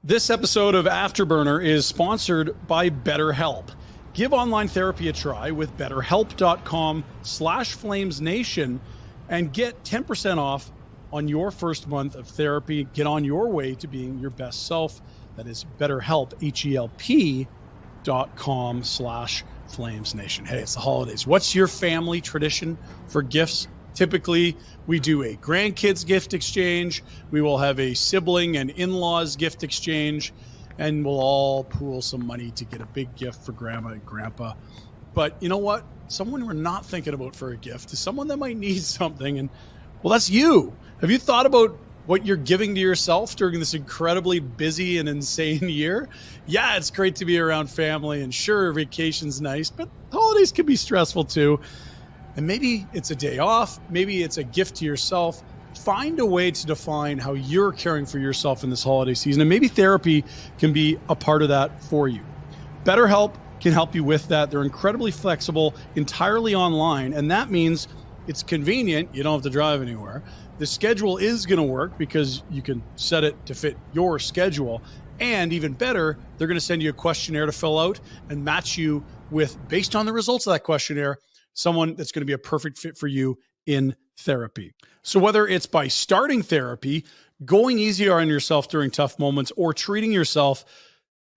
This episode of Afterburner is sponsored by BetterHelp. Give online therapy a try with BetterHelp.com/FlamesNation and get 10% off on your first month of therapy. Get on your way to being your best self. That is BetterHelp, HELP.com/FlamesNation. Hey, it's the holidays. What's your family tradition for gifts? Typically, we do a grandkids gift exchange. We will have a sibling and in-laws gift exchange, and we'll all pool some money to get a big gift for grandma and grandpa. But you know what? Someone we're not thinking about for a gift is someone that might need something. And well, that's you. Have you thought about what you're giving to yourself during this incredibly busy and insane year? Yeah, it's great to be around family, and sure, vacation's nice, but holidays can be stressful too. And maybe it's a day off, maybe it's a gift to yourself. Find a way to define how you're caring for yourself in this holiday season, and maybe therapy can be a part of that for you. BetterHelp can help you with that. They're incredibly flexible, entirely online, and that means it's convenient. You don't have to drive anywhere. The schedule is going to work because you can set it to fit your schedule. And even better, they're going to send you a questionnaire to fill out and match you with, based on the results of that questionnaire, someone that's going to be a perfect fit for you in therapy. So whether it's by starting therapy, going easier on yourself during tough moments, or treating yourself,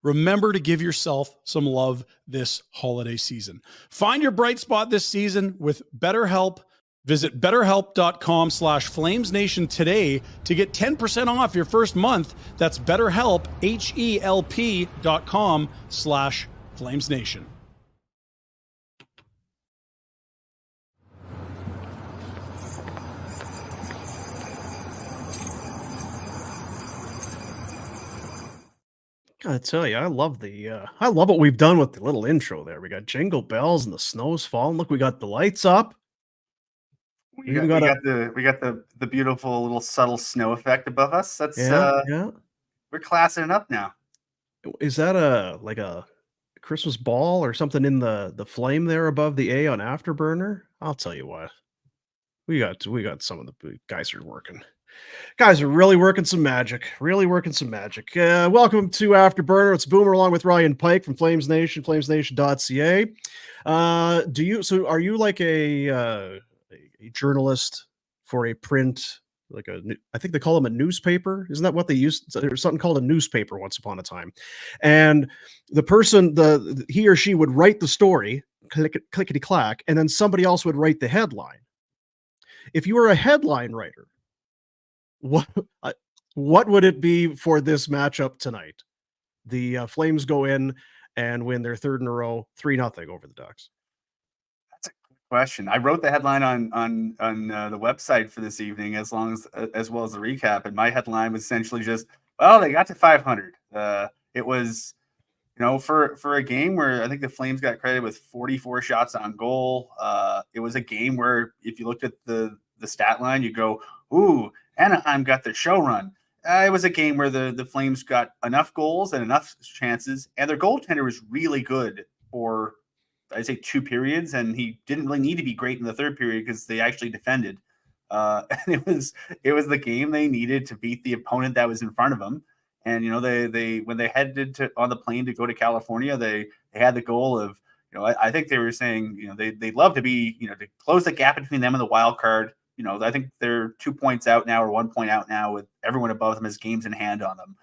remember to give yourself some love this holiday season. Find your bright spot this season with BetterHelp. Visit BetterHelp.com/FlamesNation today to get 10% off your first month. That's BetterHelp, HELP.com/FlamesNation. I tell you, I love what we've done with the little intro there. We got jingle bells and the snow's falling. Look, we got the lights up. We got the beautiful little subtle snow effect above us. That's yeah. We're classing it up now. Is that a Christmas ball or something in the flame there above the A on Afterburner? I'll tell you what. We got some of the guys are working. Guys are really working some magic. Welcome to Afterburner. It's Boomer along with Ryan Pike from Flames Nation, FlamesNation.ca. Are you like a journalist for a print, I think they call them a newspaper? Isn't that what they use? There's something called a newspaper once upon a time. And the person, he or she would write the story, clickety clack, and then somebody else would write the headline. If you were a headline writer, what would it be for this matchup tonight? The Flames go in and win their third in a row, 3-0 over the Ducks. That's a good question. I wrote the headline on the website for this evening, as well as the recap, and my headline was essentially just, well, they got to 500. It was, for a game where I think the Flames got credited with 44 shots on goal. It was a game where if you looked at the stat line, you go, ooh, Anaheim got their show run. It was a game where the Flames got enough goals and enough chances, and their goaltender was really good for, I'd say, 2 periods, and he didn't really need to be great in the third period because they actually defended. And it was the game they needed to beat the opponent that was in front of them. And they when they headed on the plane to go to California, they had the goal of, I think they were saying, they'd love to be, to close the gap between them and the wild card. I think they're 2 points out now, or 1 point out now, with everyone above them has games in hand on them.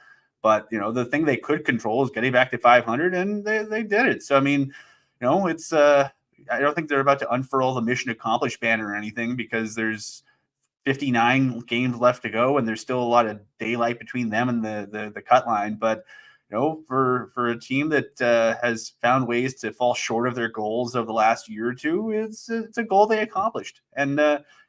But, the thing they could control is getting back to 500, and they did it. So, I mean, it's I don't think they're about to unfurl the mission accomplished banner or anything, because there's 59 games left to go, and there's still a lot of daylight between them and the cut line. But, for a team that has found ways to fall short of their goals over the last year or two, it's a goal they accomplished. And,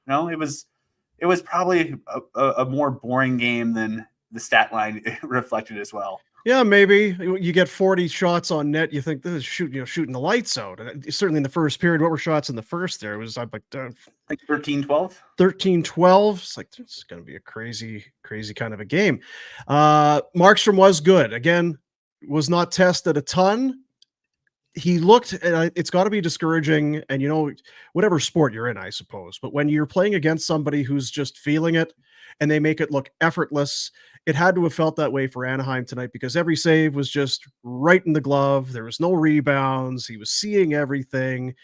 it was probably a more boring game than the stat line reflected as well. Yeah, maybe you get 40 shots on net. You think this is shooting the lights out. Certainly in the first period, what were shots in the first there? It was like 13-12. 13-12. It's like, it's going to be a crazy kind of a game. Markstrom was good. Again, was not tested a ton. he looked, it's got to be discouraging. And, whatever sport you're in, I suppose, but when you're playing against somebody who's just feeling it and they make it look effortless, it had to have felt that way for Anaheim tonight because every save was just right in the glove. There was no rebounds. He was seeing everything.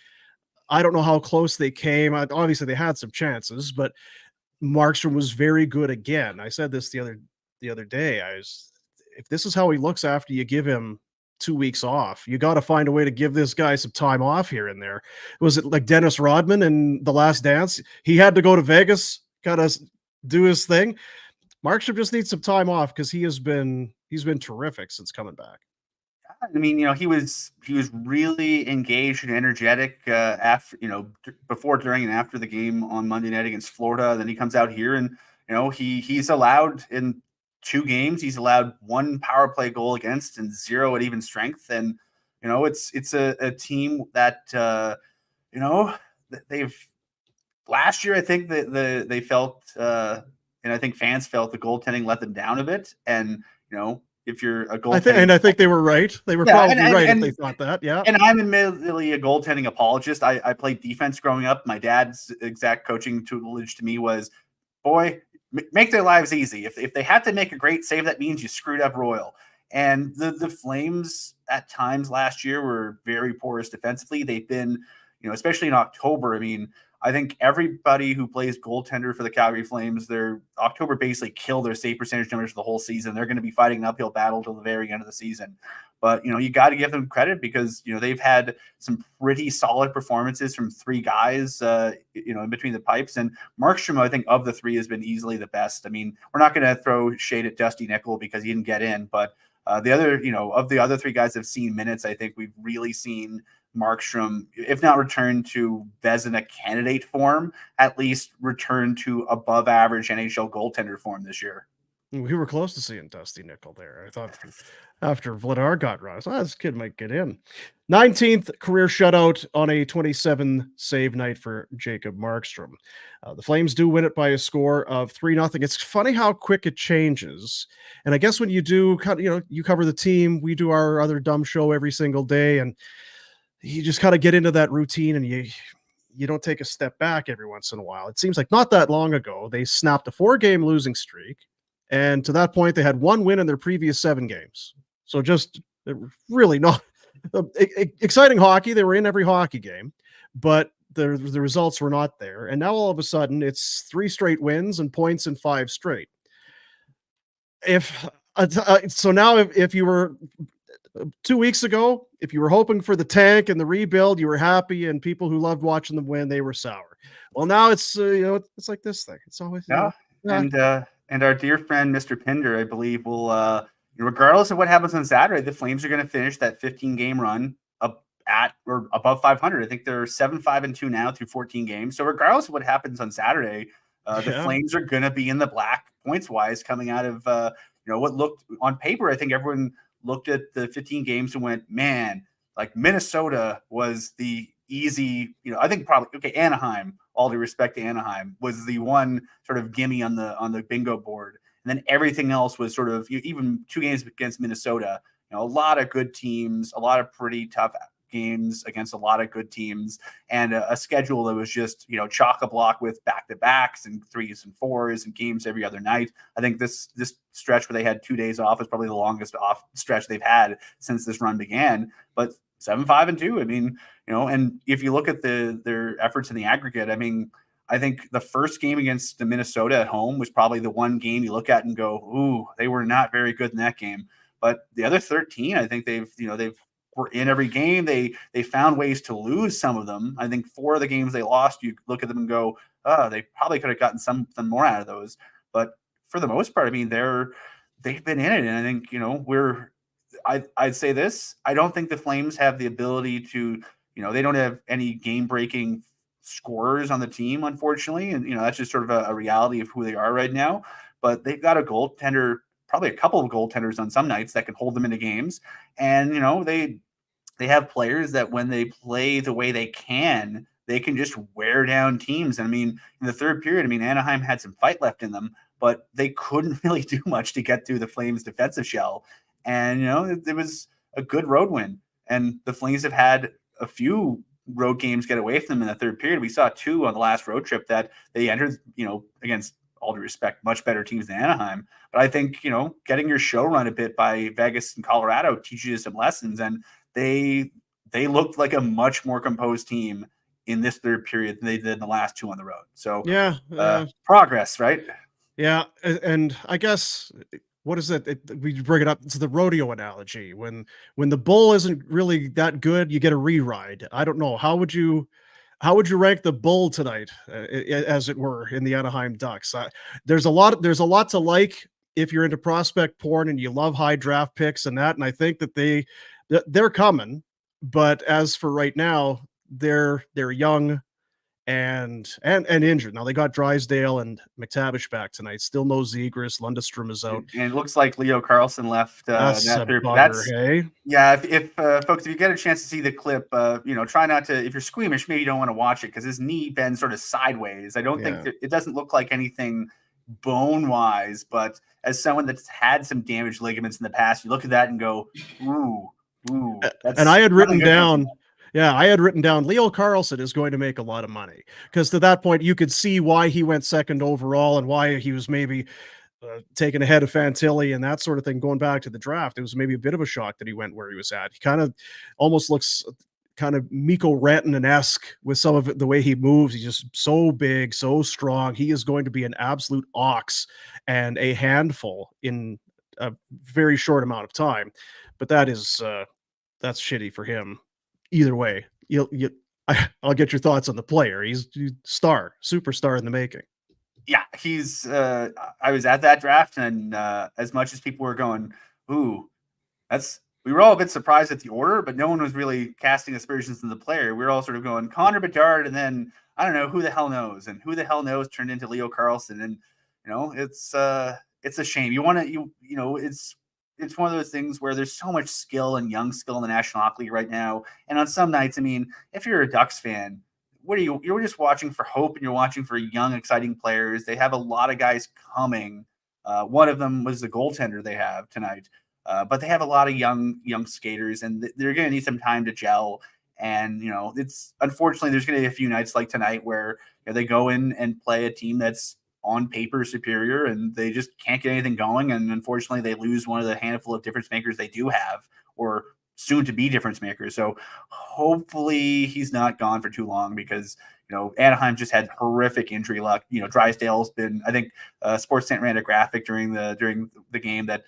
I don't know how close they came. Obviously, they had some chances, but Markstrom was very good again. I said this the other day. If this is how he looks after you give him 2 weeks off, you got to find a way to give this guy some time off here and there. Was it like Dennis Rodman in The Last Dance? He had to go to Vegas, kind of do his thing. Markstrom just needs some time off because he's been terrific since coming back. I mean, he was really engaged and energetic after, before, during, and after the game on Monday night against Florida. Then he comes out here and, he's allowed in 2 games, he's allowed 1 power play goal against and 0 at even strength. And, it's a team that, they've last year, I think that they felt, and I think fans felt the goaltending let them down a bit. And, if you're a goaltending, I think they were right. They were probably right if they thought that. Yeah. And I'm admittedly a goaltending apologist. I played defense growing up. My dad's exact coaching tutelage to me was, boy, make their lives easy. If they have to make a great save, that means you screwed up royal. And the Flames at times last year were very porous defensively. They've been, especially in October. I mean, I think everybody who plays goaltender for the Calgary Flames, their October basically kill their save percentage numbers for the whole season. They're going to be fighting an uphill battle till the very end of the season. But, you got to give them credit because, they've had some pretty solid performances from 3 guys, in between the pipes. And Markstrom, I think, of the 3 has been easily the best. I mean, we're not going to throw shade at Dusty Nickel because he didn't get in. But the other, of the other 3 guys that have seen minutes, I think we've really seen Markstrom, if not return to Vezina candidate form, at least return to above average NHL goaltender form this year. We were close to seeing Dusty Nickel there. I thought after Vladar got run, this kid might get in. 19th career shutout on a 27 save night for Jacob Markstrom. The Flames do win it by a score of 3-0. It's funny how quick it changes. And I guess when you do, you cover the team, we do our other dumb show every single day, and you just kind of get into that routine and you don't take a step back every once in a while. It seems like not that long ago, they snapped a 4-game losing streak. And to that point, they had 1 win in their previous 7 games. So just really not exciting hockey. They were in every hockey game, but the results were not there. And now all of a sudden it's 3 straight wins and points in 5 straight. So now if you were 2 weeks ago, if you were hoping for the tank and the rebuild, you were happy, and people who loved watching them win, they were sour. Well, now it's it's like this thing. It's always And our dear friend Mr. Pinder, I believe, will regardless of what happens on Saturday, the Flames are going to finish that 15-game run up at or above 500. I think they're 7-5-2 now through 14 games. So regardless of what happens on Saturday, the Flames are going to be in the black points wise coming out of what looked on paper. I think everyone looked at the 15 games and went, man, like Minnesota was the easy, I think probably, Anaheim, all due respect to Anaheim, was the one sort of gimme on the bingo board. And then everything else was sort of, even 2 games against Minnesota, a lot of good teams, a lot of pretty tough games against a lot of good teams, and a schedule that was just, chock-a-block with back-to-backs and 3s and 4s and games every other night. I think this stretch where they had 2 days off is probably the longest off stretch they've had since this run began. But 7-5-2, I mean, and if you look at their efforts in the aggregate, I mean, I think the first game against the Minnesota at home was probably the one game you look at and go, ooh, they were not very good in that game. But the other 13, I think they've were in every game. They found ways to lose some of them. I think 4 of the games they lost, you look at them and go, oh, they probably could have gotten something more out of those. But for the most part, I mean, they've been in it. And I think, I'd say this, I don't think the Flames have the ability to, they don't have any game-breaking scorers on the team, unfortunately. And, that's just sort of a reality of who they are right now. But they've got a goaltender, probably a couple of goaltenders on some nights that can hold them into games. And, they have players that when they play the way they can just wear down teams. And I mean, in the third period, Anaheim had some fight left in them, but they couldn't really do much to get through the Flames defensive shell. And, it was a good road win. And the Flames have had a few road games get away from them in the third period. We saw 2 on the last road trip that they entered, against, all due respect, much better teams than Anaheim. But I think, getting your show run a bit by Vegas and Colorado teaches you some lessons. And they looked like a much more composed team in this third period than they did in the last 2 on the road. So progress, right? Yeah. And I guess, what is it? We bring it up. It's the rodeo analogy. When the bull isn't really that good, you get a re-ride. I don't know. How would you rank the bull tonight, as it were, in the Anaheim Ducks? There's a lot to like if you're into prospect porn and you love high draft picks and that. And I think that they're coming. But as for right now, they're young and injured. Now they got Drysdale and McTavish back tonight. Still no Zegras. Lundestrom is out. And it looks like Leo Carlson left. That's a bugger, hey? Yeah, if folks, if you get a chance to see the clip, try not to. If you're squeamish, maybe you don't want to watch it because his knee bends sort of sideways. I don't think it doesn't look like anything bone wise, but as someone that's had some damaged ligaments in the past, you look at that and go, ooh. And I had written down. Yeah, I had written down Leo Carlson is going to make a lot of money, because to that point you could see why he went second overall and why he was maybe taken ahead of Fantilli and that sort of thing. Going back to the draft, it was maybe a bit of a shock that he went where he was at. He kind of almost looks kind of Mikko Rantanen-esque with some of it, the way he moves. He's just so big, so strong. He is going to be an absolute ox and a handful in a very short amount of time. But that's shitty for him. Either way, I'll get your thoughts on the player. He's superstar in the making. Yeah, he's. I was at that draft, and as much as people were going, "Ooh, we were all a bit surprised at the order," but no one was really casting aspersions in the player. We were all sort of going Connor Bedard, and then I don't know who the hell knows, and who the hell knows turned into Leo Carlson, and it's a shame. It's one of those things where there's so much skill and young skill in the National Hockey League right now. And on some nights, I mean, if you're a Ducks fan, you're just watching for hope and you're watching for young, exciting players. They have a lot of guys coming. One of them was the goaltender they have tonight. But they have a lot of young skaters, and they're going to need some time to gel. And, it's unfortunately, there's going to be a few nights like tonight where they go in and play a team that's on paper superior and they just can't get anything going. And unfortunately they lose one of the handful of difference makers they do have, or soon to be difference makers. So hopefully he's not gone for too long, because, Anaheim just had horrific injury luck. Drysdale's been, I think Sportsnet ran a graphic during the game that,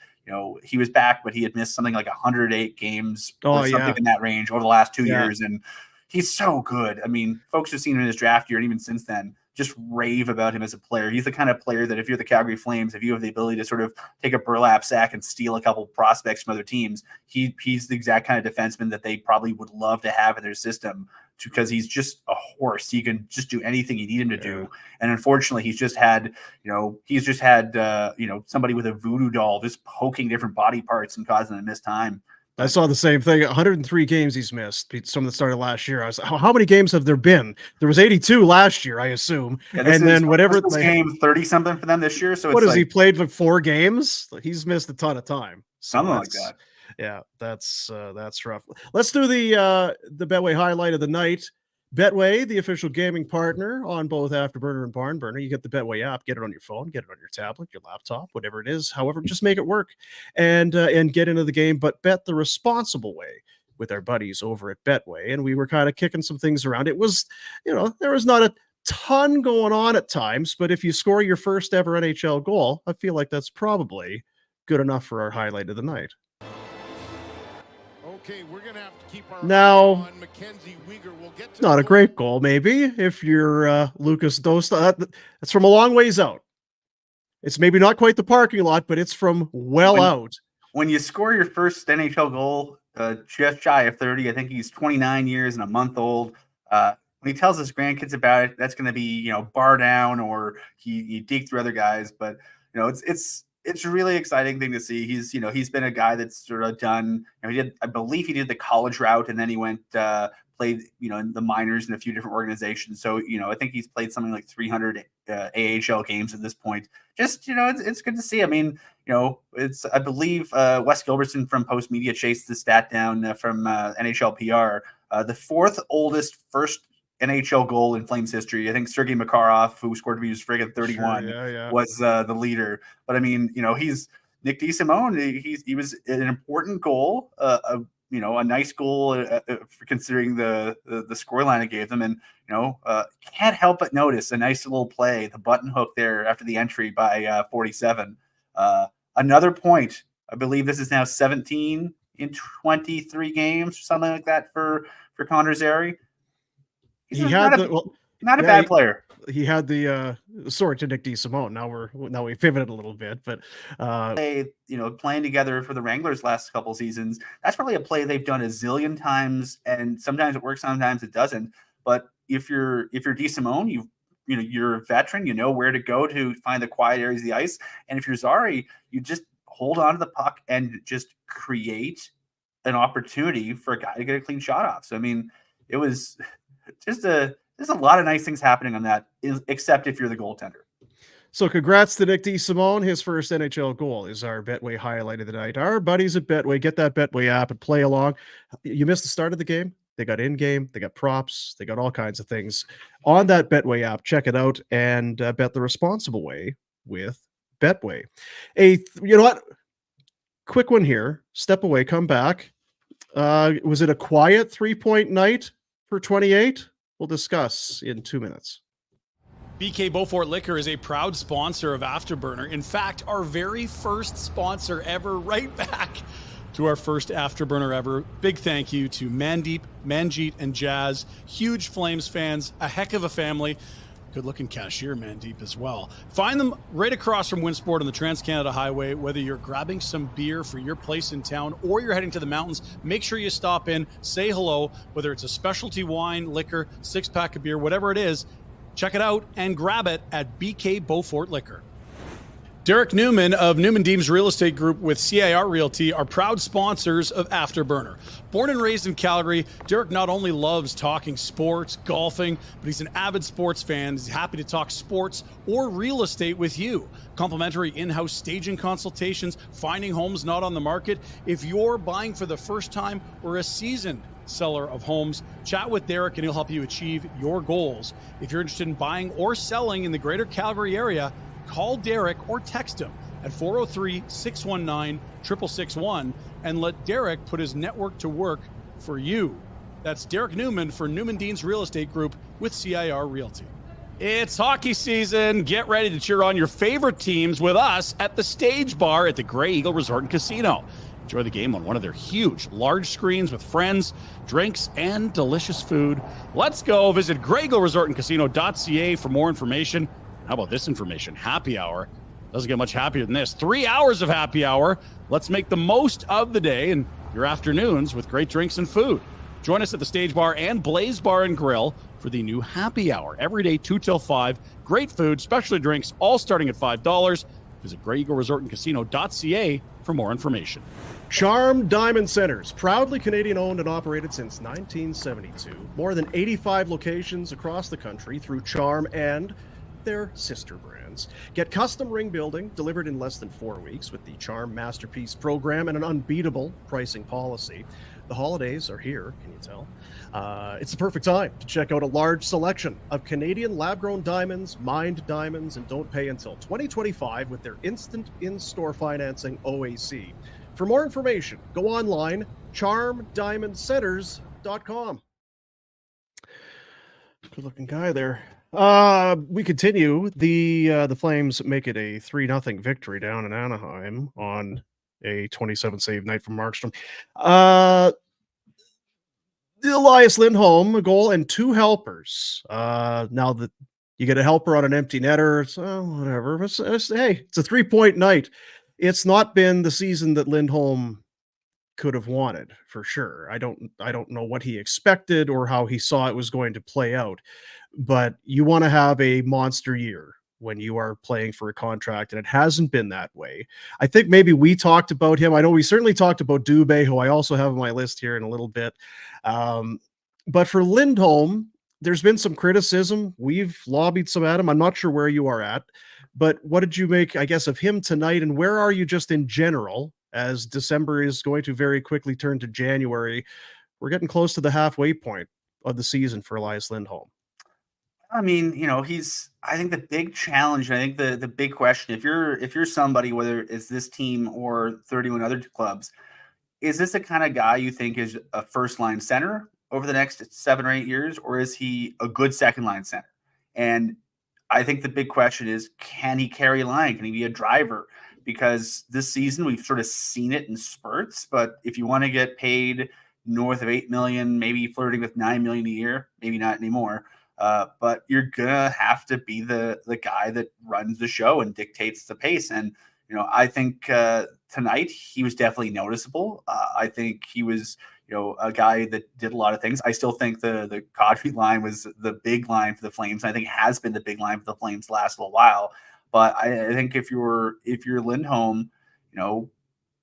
he was back, but he had missed something like 108 games or something in that range over the last 2 years. And he's so good. I mean, folks have seen him in his draft year, and even since then, just rave about him as a player. He's the kind of player that if you're the Calgary Flames, if you have the ability to sort of take a burlap sack and steal a couple prospects from other teams, he's the exact kind of defenseman that they probably would love to have in their system, because he's just a horse. He can just do anything you need him to do. And unfortunately, he's just had somebody with a voodoo doll just poking different body parts and causing him to miss time. I saw the same thing. 103 games he's missed. Some that started last year. I was, how many games have there been? There was 82 last year, I assume. Yeah, and then whatever game 30 something for them this year. So what has he played for 4 games? He's missed a ton of time. Something like that. Yeah, that's rough. Let's do the Betway highlight of the night. Betway, the official gaming partner on both Afterburner and Barnburner. You get the Betway app, get it on your phone, get it on your tablet, your laptop, whatever it is. However, just make it work and get into the game, but bet the responsible way with our buddies over at Betway. And we were kind of kicking some things around. It was, there was not a ton going on at times, but if you score your first ever NHL goal, I feel like that's probably good enough for our highlight of the night. Okay, we're gonna have to keep our now, on Mackenzie Weegar. We'll get to not a great goal, maybe, if you're Lucas Dosta. That's from a long ways out. It's maybe not quite the parking lot, but it's from out. When you score your first NHL goal, just shy of 30, I think he's 29 years and a month old. When he tells his grandkids about it, that's going to be, bar down, or he deked through other guys. But, it's a really exciting thing to see. He's been a guy that's sort of done, I believe he did the college route, and then he went played, in the minors in a few different organizations. So, I think he's played something like 300 AHL games at this point. Just, it's good to see. I mean, I believe Wes Gilbertson from Post Media chased the stat down from NHL PR. The fourth oldest first NHL goal in Flames history. I think Sergei Makarov, who scored to be his frig at 31, was the leader. But I mean, he's Nick DeSimone. He was an important goal, a nice goal for considering the scoreline it gave them, and can't help but notice a nice little play, the button hook there after the entry by 47. Another point. I believe this is now 17 in 23 games or something like that for Connor Zary. He's not a bad player. He had the sword to Nick DeSimone. Now we pivoted a little bit, but playing together for the Wranglers last couple seasons, that's probably a play they've done a zillion times, and sometimes it works, sometimes it doesn't. But if you're DeSimone, you're a veteran, you know where to go to find the quiet areas of the ice, and if you're Zary, you just hold on to the puck and just create an opportunity for a guy to get a clean shot off. So I mean, it was there's a lot of nice things happening on that, except if you're the goaltender. So congrats to Nick DeSimone. His first NHL goal is our Betway highlight of the night. Our buddies at Betway, get that Betway app and play along. You missed the start of the game. They got in-game, they got props, they got all kinds of things on that Betway app. Check it out and bet the responsible way with Betway. You know what? Quick one here. Step away, come back. Was it a quiet 3-point night for 28? We'll discuss in 2 minutes. BK Beaufort Liquor is a proud sponsor of Afterburner. In fact, our very first sponsor ever, right back to our first Afterburner ever. Big thank you to Mandeep, Manjeet, and Jazz. Huge Flames fans, a heck of a family. Good-looking cashier, Mandeep, as well. Find them right across from Winsport on the Trans-Canada Highway. Whether you're grabbing some beer for your place in town or you're heading to the mountains, make sure you stop in, say hello. Whether it's a specialty wine, liquor, six-pack of beer, whatever it is, check it out and grab it at BK Beaufort Liquor. Derek Newman of Newman Deems Real Estate Group with CIR Realty are proud sponsors of Afterburner. Born and raised in Calgary, Derek not only loves talking sports, golfing, but he's an avid sports fan. He's happy to talk sports or real estate with you. Complimentary in-house staging consultations, finding homes not on the market. If you're buying for the first time or a seasoned seller of homes, chat with Derek and he'll help you achieve your goals. If you're interested in buying or selling in the greater Calgary area, call Derek or text him at 403-619-6661 and let Derek put his network to work for you. That's Derek Newman for Newman Deans Real Estate Group with CIR Realty. It's hockey season. Get ready to cheer on your favorite teams with us at the Stage Bar at the Grey Eagle Resort and Casino. Enjoy the game on one of their huge, large screens with friends, drinks, and delicious food. Let's go. Visit greyeagleresortandcasino.ca for more information. How about this information? Happy hour. Doesn't get much happier than this. 3 hours of happy hour. Let's make the most of the day and your afternoons with great drinks and food. Join us at the Stage Bar and Blaze Bar and Grill for the new happy hour. Every day, 2 till 5. Great food, specialty drinks, all starting at $5. Visit greyeagleresortandcasino.ca for more information. Charm Diamond Centers, proudly Canadian owned and operated since 1972. More than 85 locations across the country through Charm and their sister brands. Get custom ring building delivered in less than 4 weeks with the Charm Masterpiece program and an unbeatable pricing policy. The holidays are here, can you tell? It's the perfect time to check out a large selection of Canadian lab-grown diamonds, mined diamonds, and don't pay until 2025 with their instant in-store financing OAC. For more information, go online, charmdiamondcenters.com. Good-looking guy there. We continue. The Flames make it a 3-0 victory down in Anaheim on a 27-save night from Markstrom. Elias Lindholm, a goal and 2 helpers. Now that you get a helper on an empty netter, so whatever. Hey, it's a 3-point night. It's not been the season that Lindholm could have wanted, for sure. I don't know what he expected or how he saw it was going to play out. But you want to have a monster year when you are playing for a contract, and it hasn't been that way. I think maybe we talked about him. I know we certainly talked about Dube, who I also have on my list here in a little bit. But for Lindholm, there's been some criticism. We've lobbied some at him. I'm not sure where you are at, but what did you make, I guess, of him tonight? And where are you just in general, as December is going to very quickly turn to January? We're getting close to the halfway point of the season for Elias Lindholm. I mean, I think the big challenge, I think the big question, if you're somebody, whether it's this team or 31 other clubs, is this the kind of guy you think is a first line center over the next 7 or 8 years, or is he a good second line center? And I think the big question is, can he carry a line? Can he be a driver? Because this season we've sort of seen it in spurts, but if you want to get paid north of 8 million, maybe flirting with 9 million a year, maybe not anymore. But you're gonna have to be the guy that runs the show and dictates the pace. And I think tonight he was definitely noticeable. I think he was a guy that did a lot of things. I still think the Kadri line was the big line for the Flames. I think has been the big line for the Flames the last little while. But I think if you're Lindholm,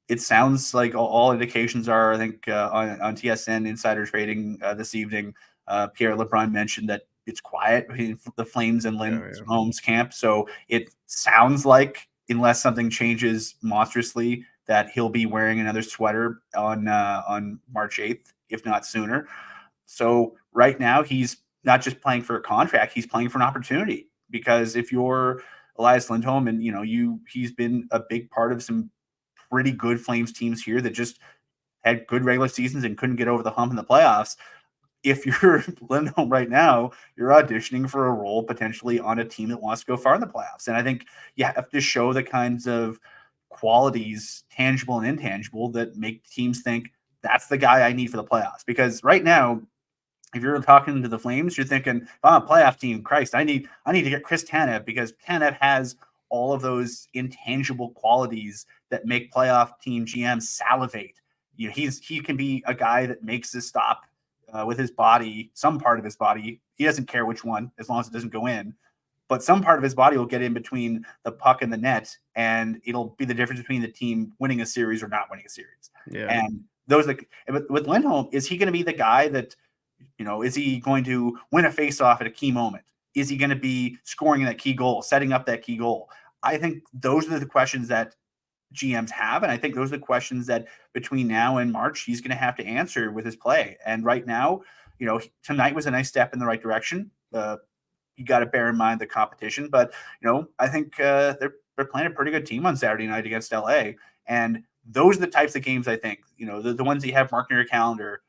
it sounds like all indications are. I think on TSN Insider Trading this evening, Pierre LeBrun mentioned that it's quiet between the Flames and Lindholm's camp. So it sounds like, unless something changes monstrously, that he'll be wearing another sweater on March 8th, if not sooner. So right now he's not just playing for a contract, he's playing for an opportunity. Because if you're Elias Lindholm and he's been a big part of some pretty good Flames teams here that just had good regular seasons and couldn't get over the hump in the playoffs. If you're Lindholm right now, you're auditioning for a role potentially on a team that wants to go far in the playoffs. And I think you have to show the kinds of qualities, tangible and intangible, that make teams think that's the guy I need for the playoffs. Because right now, if you're talking to the Flames, you're thinking, if I'm a playoff team, Christ, I need to get Chris Tanev, because Tanev has all of those intangible qualities that make playoff team GMs salivate. He can be a guy that makes this stop with his body, some part of his body. He doesn't care which one, as long as it doesn't go in. But some part of his body will get in between the puck and the net, and it'll be the difference between the team winning a series or not winning a series. Yeah. And with Lindholm, is he going to be the guy that, is he going to win a faceoff at a key moment? Is he going to be scoring that key goal, setting up that key goal? I think those are the questions that GMs have. And I think those are the questions that between now and March, he's going to have to answer with his play. And right now, tonight was a nice step in the right direction. You got to bear in mind the competition, but I think they're playing a pretty good team on Saturday night against LA. And those are the types of games, I think, the ones that you have marked on your calendar.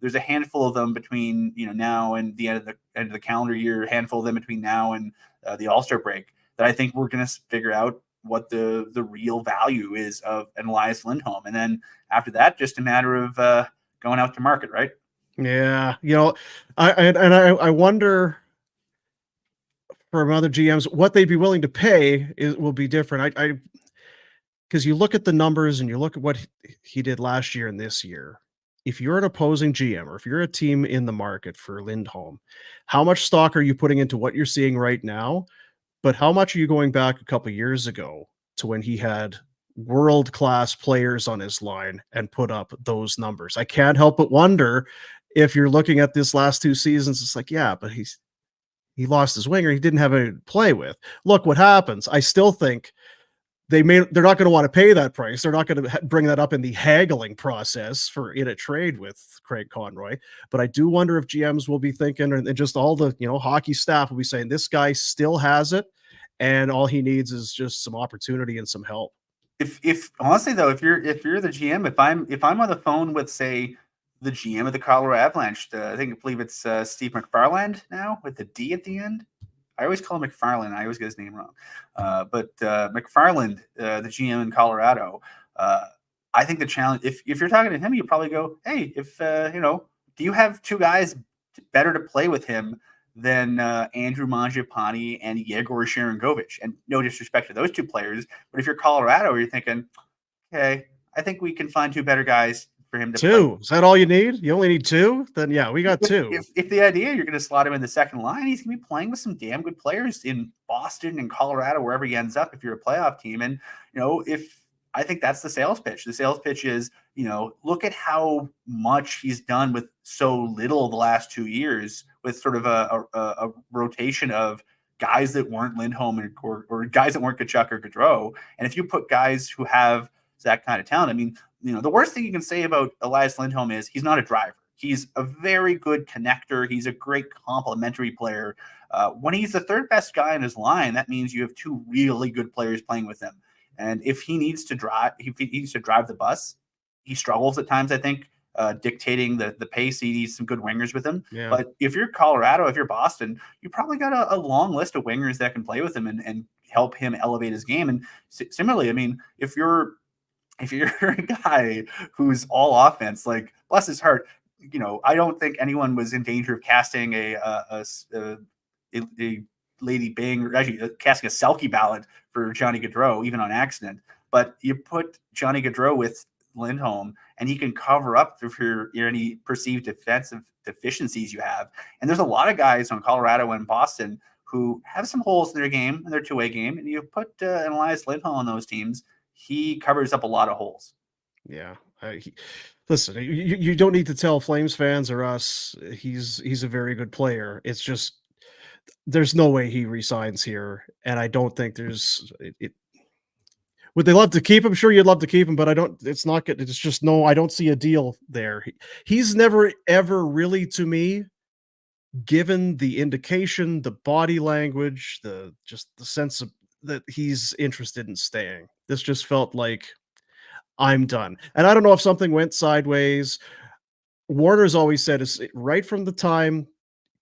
There's a handful of them between, now and the end of the calendar year, a handful of them between now and the All-Star break, that I think we're going to figure out what the real value is of an Elias Lindholm. And then after that, just a matter of going out to market, right? Yeah. I wonder from other GMs, what they'd be willing to pay will be different. Because you look at the numbers and you look at what he did last year and this year. If you're an opposing GM, or if you're a team in the market for Lindholm, how much stock are you putting into what you're seeing right now? But how much are you going back a couple of years ago to when he had world-class players on his line and put up those numbers? I can't help but wonder, if you're looking at this last 2 seasons, it's like, yeah, but he lost his winger. He didn't have any to play with. Look what happens. I still think they're not going to want to pay that price. They're not going to bring that up in the haggling process in a trade with Craig Conroy. But I do wonder if GMs will be thinking, and just all the hockey staff will be saying, this guy still has it, and all he needs is just some opportunity and some help. If honestly though, if you're the GM, if I'm on the phone with, say, the GM of the Colorado Avalanche, I believe it's Steve McFarland now with the D at the end. I always call him McFarland. I always get his name wrong. But McFarland, the GM in Colorado, I think the challenge, if you're talking to him, you probably go, hey, do you have 2 guys better to play with him than Andrew Mangiapane and Yegor Sharangovich? And no disrespect to those 2 players, but if you're Colorado, you're thinking, okay, I think we can find 2 better guys for him to 2. play. Is that all you need? You only need 2? Then yeah, we got 2. If the idea you're going to slot him in the second line, he's going to be playing with some damn good players in Boston and Colorado, wherever he ends up, if you're a playoff team. And, if I think that's the sales pitch. The sales pitch is, look at how much he's done with so little the last 2 years, with sort of a rotation of guys that weren't Lindholm or guys that weren't Tkachuk or Gaudreau. And if you put guys who have that kind of talent, I mean, the worst thing you can say about Elias Lindholm is he's not a driver. He's a very good connector. He's a great complementary player. When he's the third best guy in his line, that means you have two really good players playing with him. And if he needs to drive the bus, he struggles at times, I think, dictating the pace. He needs some good wingers with him. Yeah. But if you're Colorado, if you're Boston, you probably got a long list of wingers that can play with him and help him elevate his game. And similarly, I mean, if you're a guy who's all offense, like, bless his heart, I don't think anyone was in danger of casting a Lady Bing, or actually casting a Selke ballot for Johnny Gaudreau, even on accident. But you put Johnny Gaudreau with Lindholm, and he can cover up for any perceived defensive deficiencies you have. And there's a lot of guys on Colorado and Boston who have some holes in their game, in their two-way game, and you put an Elias Lindholm on those teams, he covers up a lot of holes. Yeah. Listen, you don't need to tell Flames fans or us he's a very good player. It's just there's no way he resigns here, and I don't think there's it. Would they love to keep him? Sure, you'd love to keep him, but I don't. It's not good. It's just no. I don't see a deal there. He's never ever really, to me, given the indication, the body language, the sense of that he's interested in staying. This just felt like I'm done. And I don't know if something went sideways. Warner's always said is right from the time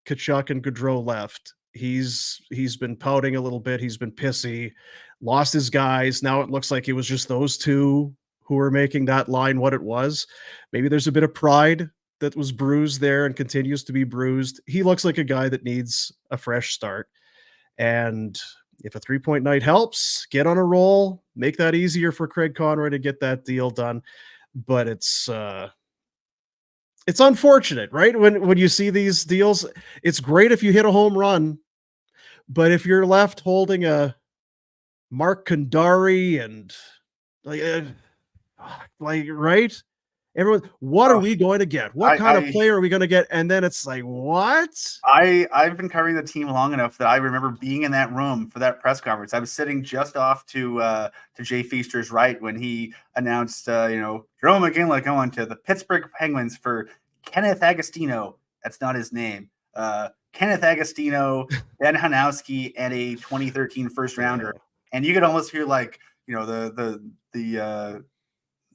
Tkachuk and Gaudreau left, he's been pouting a little bit. He's been pissy, lost his guys. Now it looks like it was just those two who were making that line what it was. Maybe there's a bit of pride that was bruised there and continues to be bruised. He looks like a guy that needs a fresh start. And if a 3-point night helps, get on a roll, make that easier for Craig Conroy to get that deal done. But it's unfortunate, right? When you see these deals, it's great if you hit a home run, but if you're left holding a Mark Kandari and like right? Everyone, what are we going to get? What kind of player are we going to get? And then it's like, what? I've been covering the team long enough that I remember being in that room for that press conference. I was sitting just off to Jay Feaster's right when he announced, Jerome McGinley going to the Pittsburgh Penguins for Kenneth Agostino. That's not his name. Kenneth Agostino, Ben Hanowski, and a 2013 first rounder. Yeah. And you could almost hear like, the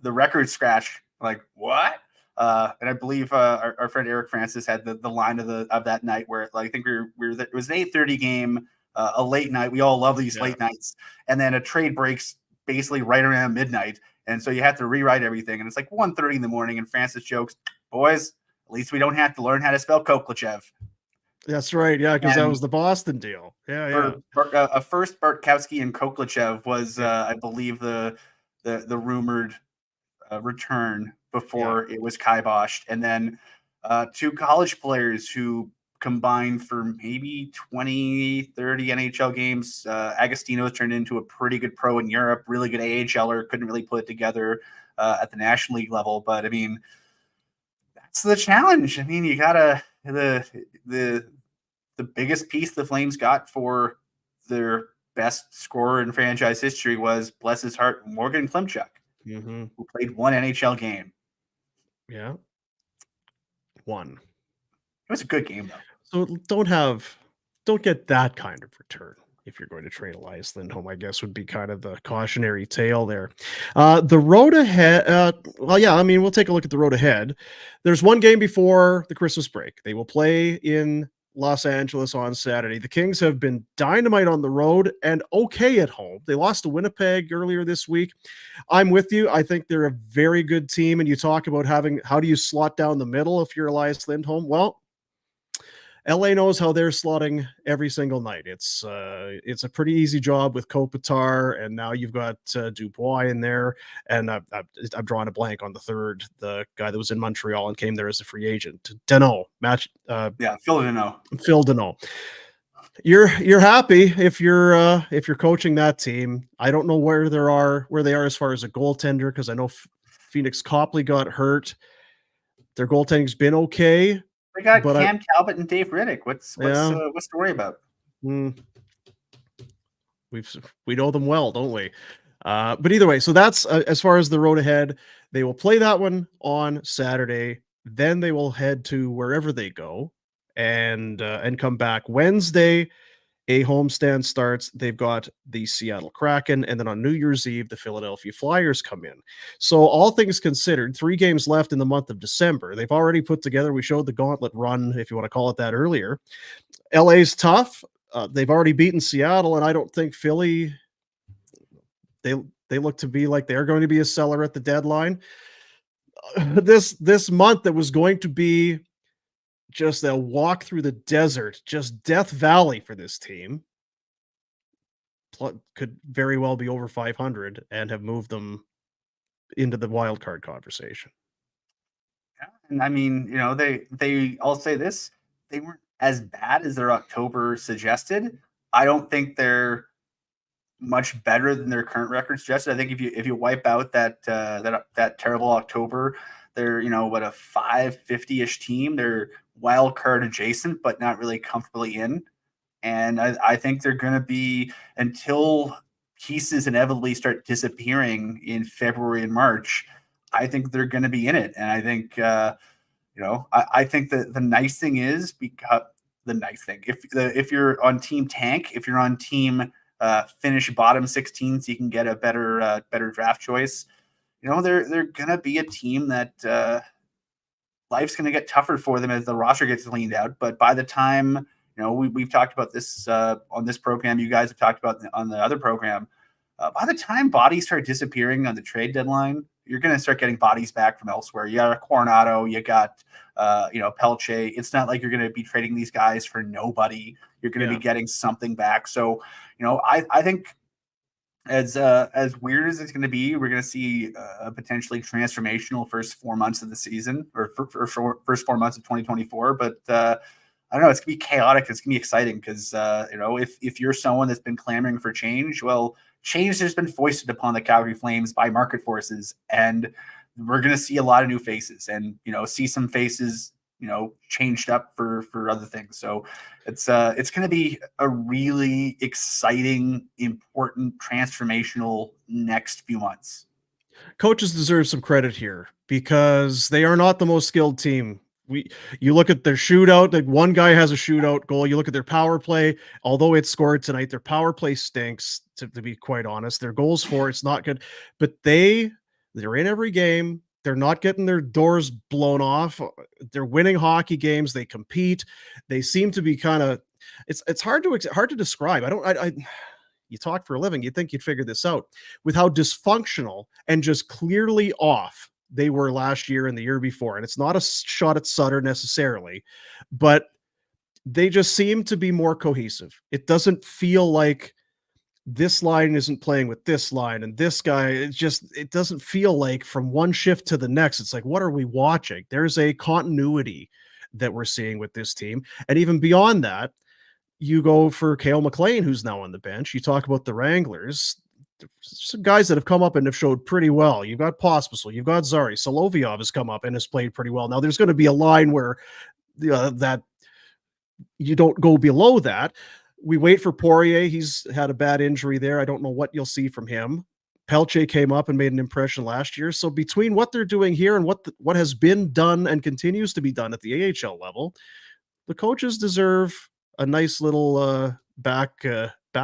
record scratch. Like, what? And I believe our friend Eric Francis had the line of that night where, like, I think it was an 8:30 game, a late night. We all love these late nights. And then a trade breaks basically right around midnight. And so you have to rewrite everything. And it's like 1:30 in the morning. And Francis jokes, boys, at least we don't have to learn how to spell Koklachev. That's right. Yeah, because that was the Boston deal. Yeah. A first Bartkowski and Koklachev was, I believe, the rumored return before it was kiboshed. And then two college players who combined for maybe 20, 30 NHL games. Agostino turned into a pretty good pro in Europe, really good AHLer, couldn't really put it together at the National League level. But I mean, that's the challenge. I mean, you gotta the biggest piece the Flames got for their best scorer in franchise history was, bless his heart, Morgan Klimchuk. Mm-hmm. Who played one NHL game. Yeah. One. It was a good game, though. So don't get that kind of return if you're going to trade Elias Lindholm, I guess would be kind of the cautionary tale there. The road ahead, we'll take a look at the road ahead. There's one game before the Christmas break. They will play in Los Angeles on Saturday. The Kings have been dynamite on the road and okay at home. They lost to Winnipeg earlier this week. I'm with you. I think they're a very good team. And you talk about how do you slot down the middle if you're Elias Lindholm? Well, LA knows how they're slotting every single night. It's a pretty easy job with Kopitar, and now you've got Dubois in there, and I've drawn a blank on the third, the guy that was in Montreal and came there as a free agent. Phil Deneau. You're happy if you're coaching that team. I don't know where they are as far as a goaltender, because I know Phoenix Copley got hurt. Their goaltending's been okay. They got but Cam Talbot and Dave Riddick. What's Yeah. to worry about? We know them well, don't we? But either way, so that's as far as the road ahead. They will play that one on Saturday. Then they will head to wherever they go and come back Wednesday. A homestand starts. They've got the Seattle Kraken, and then on New Year's Eve, the Philadelphia Flyers come in. So all things considered, 3 games left in the month of December. They've already put together, we showed the gauntlet run, if you want to call it that, earlier. LA's tough. They've already beaten Seattle, and I don't think Philly, they look to be like they're going to be a seller at the deadline. This month that was going to be just a walk through the desert, just Death Valley for this team, could very well be over 500 and have moved them into the wild card conversation. Yeah, and I mean, I'll say this, they weren't as bad as their October suggested. I don't think they're much better than their current record suggested. I think if you wipe out that terrible October, they're a 550-ish team. They're wild card adjacent, but not really comfortably in. And I think they're going to be, until pieces inevitably start disappearing in February and March, I think they're going to be in it. And I think I think that the nice thing is, if you're on team tank, if you're on team finish bottom 16 so you can get a better draft choice, they're gonna be a team that life's gonna get tougher for them as the roster gets leaned out. But by the time we've talked about this on this program, you guys have talked about on the other program, by the time bodies start disappearing on the trade deadline, you're going to start getting bodies back from elsewhere. You got a Coronado, you got Pelche. It's not like you're going to be trading these guys for nobody. You're going to be getting something back. So I think as weird as it's going to be, we're going to see a potentially transformational first 4 months of the season, or first 4 months of 2024. But I don't know. It's going to be chaotic. It's going to be exciting because if you're someone that's been clamoring for change, well, change has been foisted upon the Calgary Flames by market forces, and we're going to see a lot of new faces, and see some faces changed up for other things. So it's going to be a really exciting, important, transformational next few months. Coaches deserve some credit here because they are not the most skilled team. You look at their shootout, like one guy has a shootout goal. You look at their power play, although it scored tonight, their power play stinks, to be quite honest. Their goals for it's not good, but they're in every game. They're not getting their doors blown off. They're winning hockey games. They compete. They seem to be kind of, it's hard to describe. You talk for a living. You'd think you'd figure this out with how dysfunctional and just clearly off they were last year and the year before. And it's not a shot at Sutter necessarily, but they just seem to be more cohesive. It doesn't feel like this line isn't playing with this line and this guy. It doesn't feel like from one shift to the next, it's like, what are we watching? There's a continuity that we're seeing with this team. And even beyond that, you go for Cale McLean, who's now on the bench. You talk about the Wranglers, some guys that have come up and have showed pretty well. You've got Pospisil, you've got Zari. Solovyov has come up and has played pretty well. Now there's going to be a line where that you don't go below that. We wait for Poirier. He's had a bad injury there. I don't know what you'll see from him. Pelche came up and made an impression last year. So between what they're doing here and what has been done and continues to be done at the AHL level, the coaches deserve a nice little back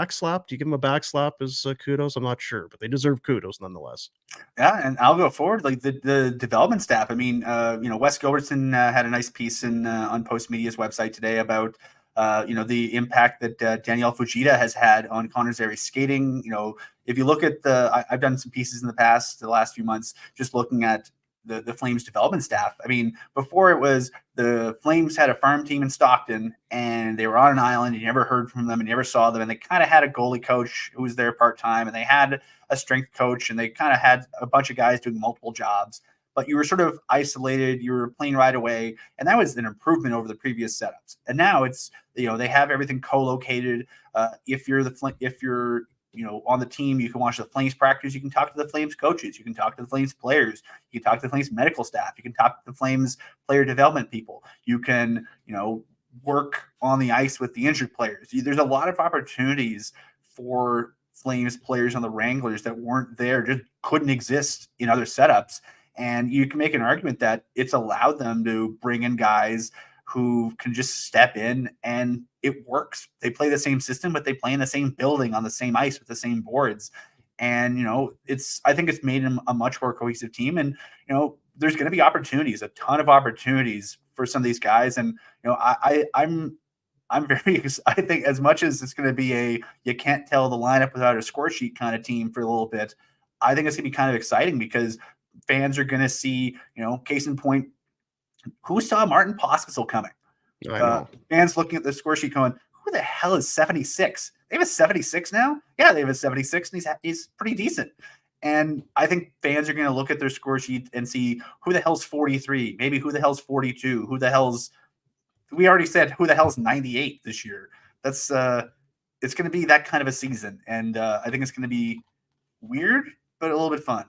slap. Do you give them a back slap as kudos? I'm not sure, but they deserve kudos nonetheless. Yeah, and I'll go forward. Like the development staff. I mean, Wes Gilbertson had a nice piece on Post Media's website today about the impact that Danielle Fujita has had on Connor Zary's skating. If you look at I've done some pieces in the last few months, just looking at the Flames development staff. I mean, before it was the Flames had a farm team in Stockton and they were on an island. You never heard from them and you never saw them. And they kind of had a goalie coach who was there part-time, and they had a strength coach, and they kind of had a bunch of guys doing multiple jobs. but you were sort of isolated. You were playing right away, and that was an improvement over the previous setups. And now it's, they have everything co-located. If you're on the team, you can watch the Flames practice. You can talk to the Flames coaches. You can talk to the Flames players. You can talk to the Flames medical staff. You can talk to the Flames player development people. You can, work on the ice with the injured players. There's a lot of opportunities for Flames players on the Wranglers that weren't there, just couldn't exist in other setups. And you can make an argument that it's allowed them to bring in guys who can just step in and it works. They play the same system, but they play in the same building on the same ice with the same boards. And, I think it's made them a much more cohesive team. And, there's going to be opportunities, a ton of opportunities for some of these guys. And, I'm very, I think as much as it's going to be you can't tell the lineup without a score sheet kind of team for a little bit, I think it's going to be kind of exciting because fans are going to see, case in point, who saw Martin Pospisil coming? I know. Fans looking at the score sheet going, who the hell is 76? They have a 76 now? Yeah, they have a 76, and he's pretty decent. And I think fans are going to look at their score sheet and see who the hell's 43, maybe who the hell's 42, we already said who the hell's 98 this year. That's it's going to be that kind of a season. And I think it's going to be weird, but a little bit fun.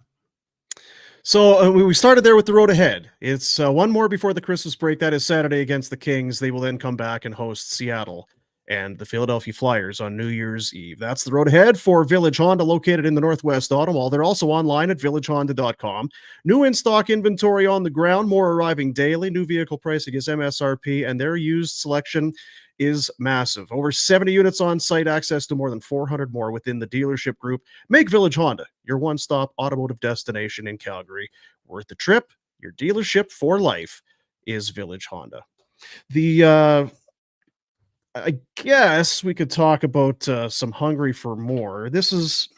So we started there with the road ahead. It's one more before the Christmas break. That is Saturday against the Kings. They will then come back and host Seattle and the Philadelphia Flyers on New Year's Eve. That's the road ahead for Village Honda, located in the Northwest Auto Mall. They're also online at villagehonda.com. New in-stock inventory on the ground, more arriving daily. New vehicle pricing is MSRP, and their used selection is massive. Over 70 units on site, access to more than 400 more within the dealership group. Make Village Honda your one-stop automotive destination in Calgary. Worth the trip. Your dealership for life is Village Honda. I guess we could talk about some hungry for more. This is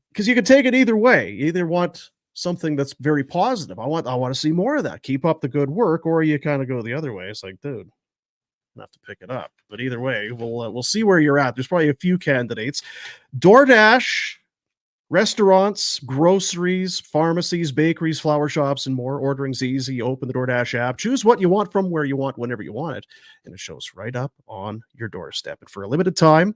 because you could take it either way. You either want something that's very positive. I want to see more of that. Keep up the good work, or you kind of go the other way. It's like, dude, I have to pick it up. But either way, we'll see where you're at. There's probably a few candidates. DoorDash, restaurants, groceries, pharmacies, bakeries, flower shops, and more. Ordering's easy. Open the DoorDash app. Choose what you want from where you want, whenever you want it. And it shows right up on your doorstep. And for a limited time,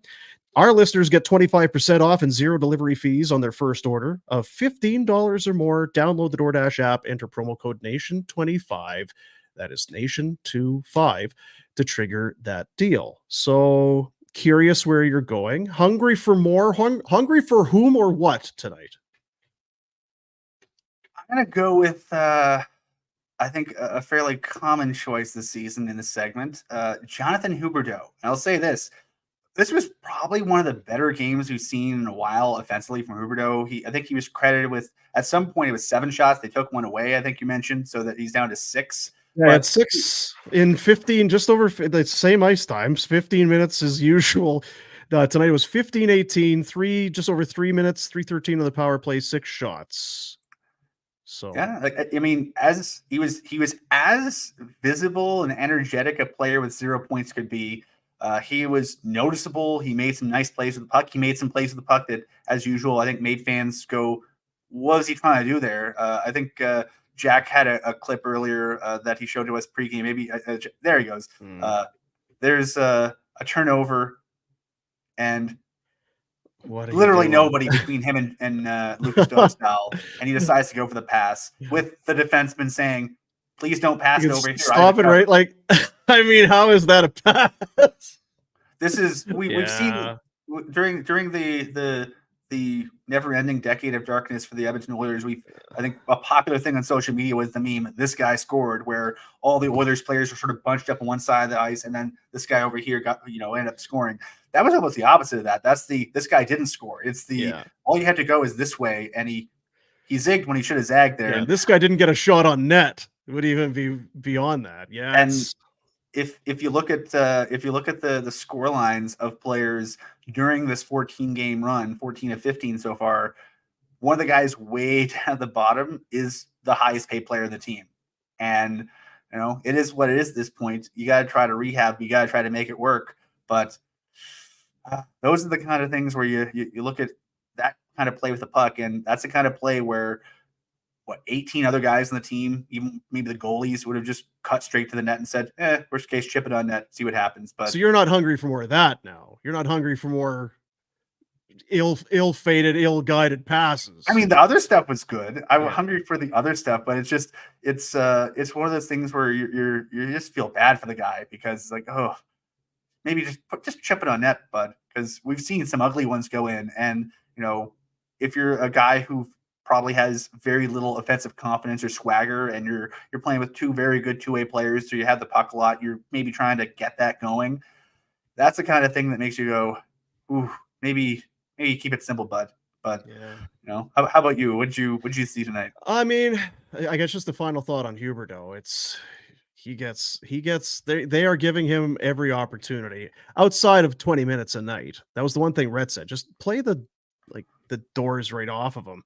our listeners get 25% off and zero delivery fees on their first order of $15 or more. Download the DoorDash app. Enter promo code NATION25. That is NATION25 to trigger that deal. So curious where you're going. Hungry for more? Hungry for whom or what tonight? I'm going to go with, I think, a fairly common choice this season in this segment, Jonathan Huberdeau. And I'll say this. This was probably one of the better games we've seen in a while offensively from Huberdeau. I think he was credited with, at some point, it was 7 shots. They took one away, I think you mentioned, so that he's down to 6. Yeah, it's 6 in 15, just over the same ice times, 15 minutes as usual. Tonight it was 15-18, just over 3 minutes, 3:13 on the power play, 6 shots. So yeah, I mean, as he was as visible and energetic a player with 0 points could be. He was noticeable. He made some nice plays with the puck. He made some plays with the puck that, as usual, I think made fans go, "What is he trying to do there?" I think Jack had a clip earlier that he showed to us pregame. Maybe there he goes. There's a turnover, and literally nobody between him and Lucas Dostal, and he decides to go for the pass with the defenseman saying, "Please don't pass it over here." Stop it, right? Like, I mean, how is that a pass? This is we've seen during the never-ending decade of darkness for the Edmonton Oilers. I think a popular thing on social media was the meme, "This guy scored," where all the Oilers players were sort of bunched up on one side of the ice, and then this guy over here ended up scoring. That was almost the opposite of that. That's this guy didn't score. It's all you had to go is this way, and he zigged when he should have zagged there. Yeah, this guy didn't get a shot on net. It would even be beyond that. Yeah, and if you look at the score lines of players during this 14 game run, 14 of 15 so far, one of the guys way down at the bottom is the highest paid player of the team. And it is what it is at this point. You got to try to rehab. You got to try to make it work. But those are the kind of things where you look at that kind of play with the puck, and that's the kind of play where 18 other guys on the team, even maybe the goalies, would have just cut straight to the net and said, worst case, chip it on net, see what happens. But so you're not hungry for more of that now. You're not hungry for more ill-fated, ill-guided passes. I mean, the other stuff was good. I was Yeah. hungry for the other stuff, but it's just it's one of those things where you just feel bad for the guy because it's like, oh, maybe just chip it on net, bud, because we've seen some ugly ones go in, and if you're a guy who probably has very little offensive confidence or swagger, and you're playing with two very good two-way players, so you have the puck a lot, you're maybe trying to get that going. That's the kind of thing that makes you go, ooh, maybe keep it simple, bud. But how about you? What'd you see tonight? I mean, I guess just the final thought on Huberdeau. They are giving him every opportunity outside of 20 minutes a night. That was the one thing Rhett said. Just play the doors right off of him.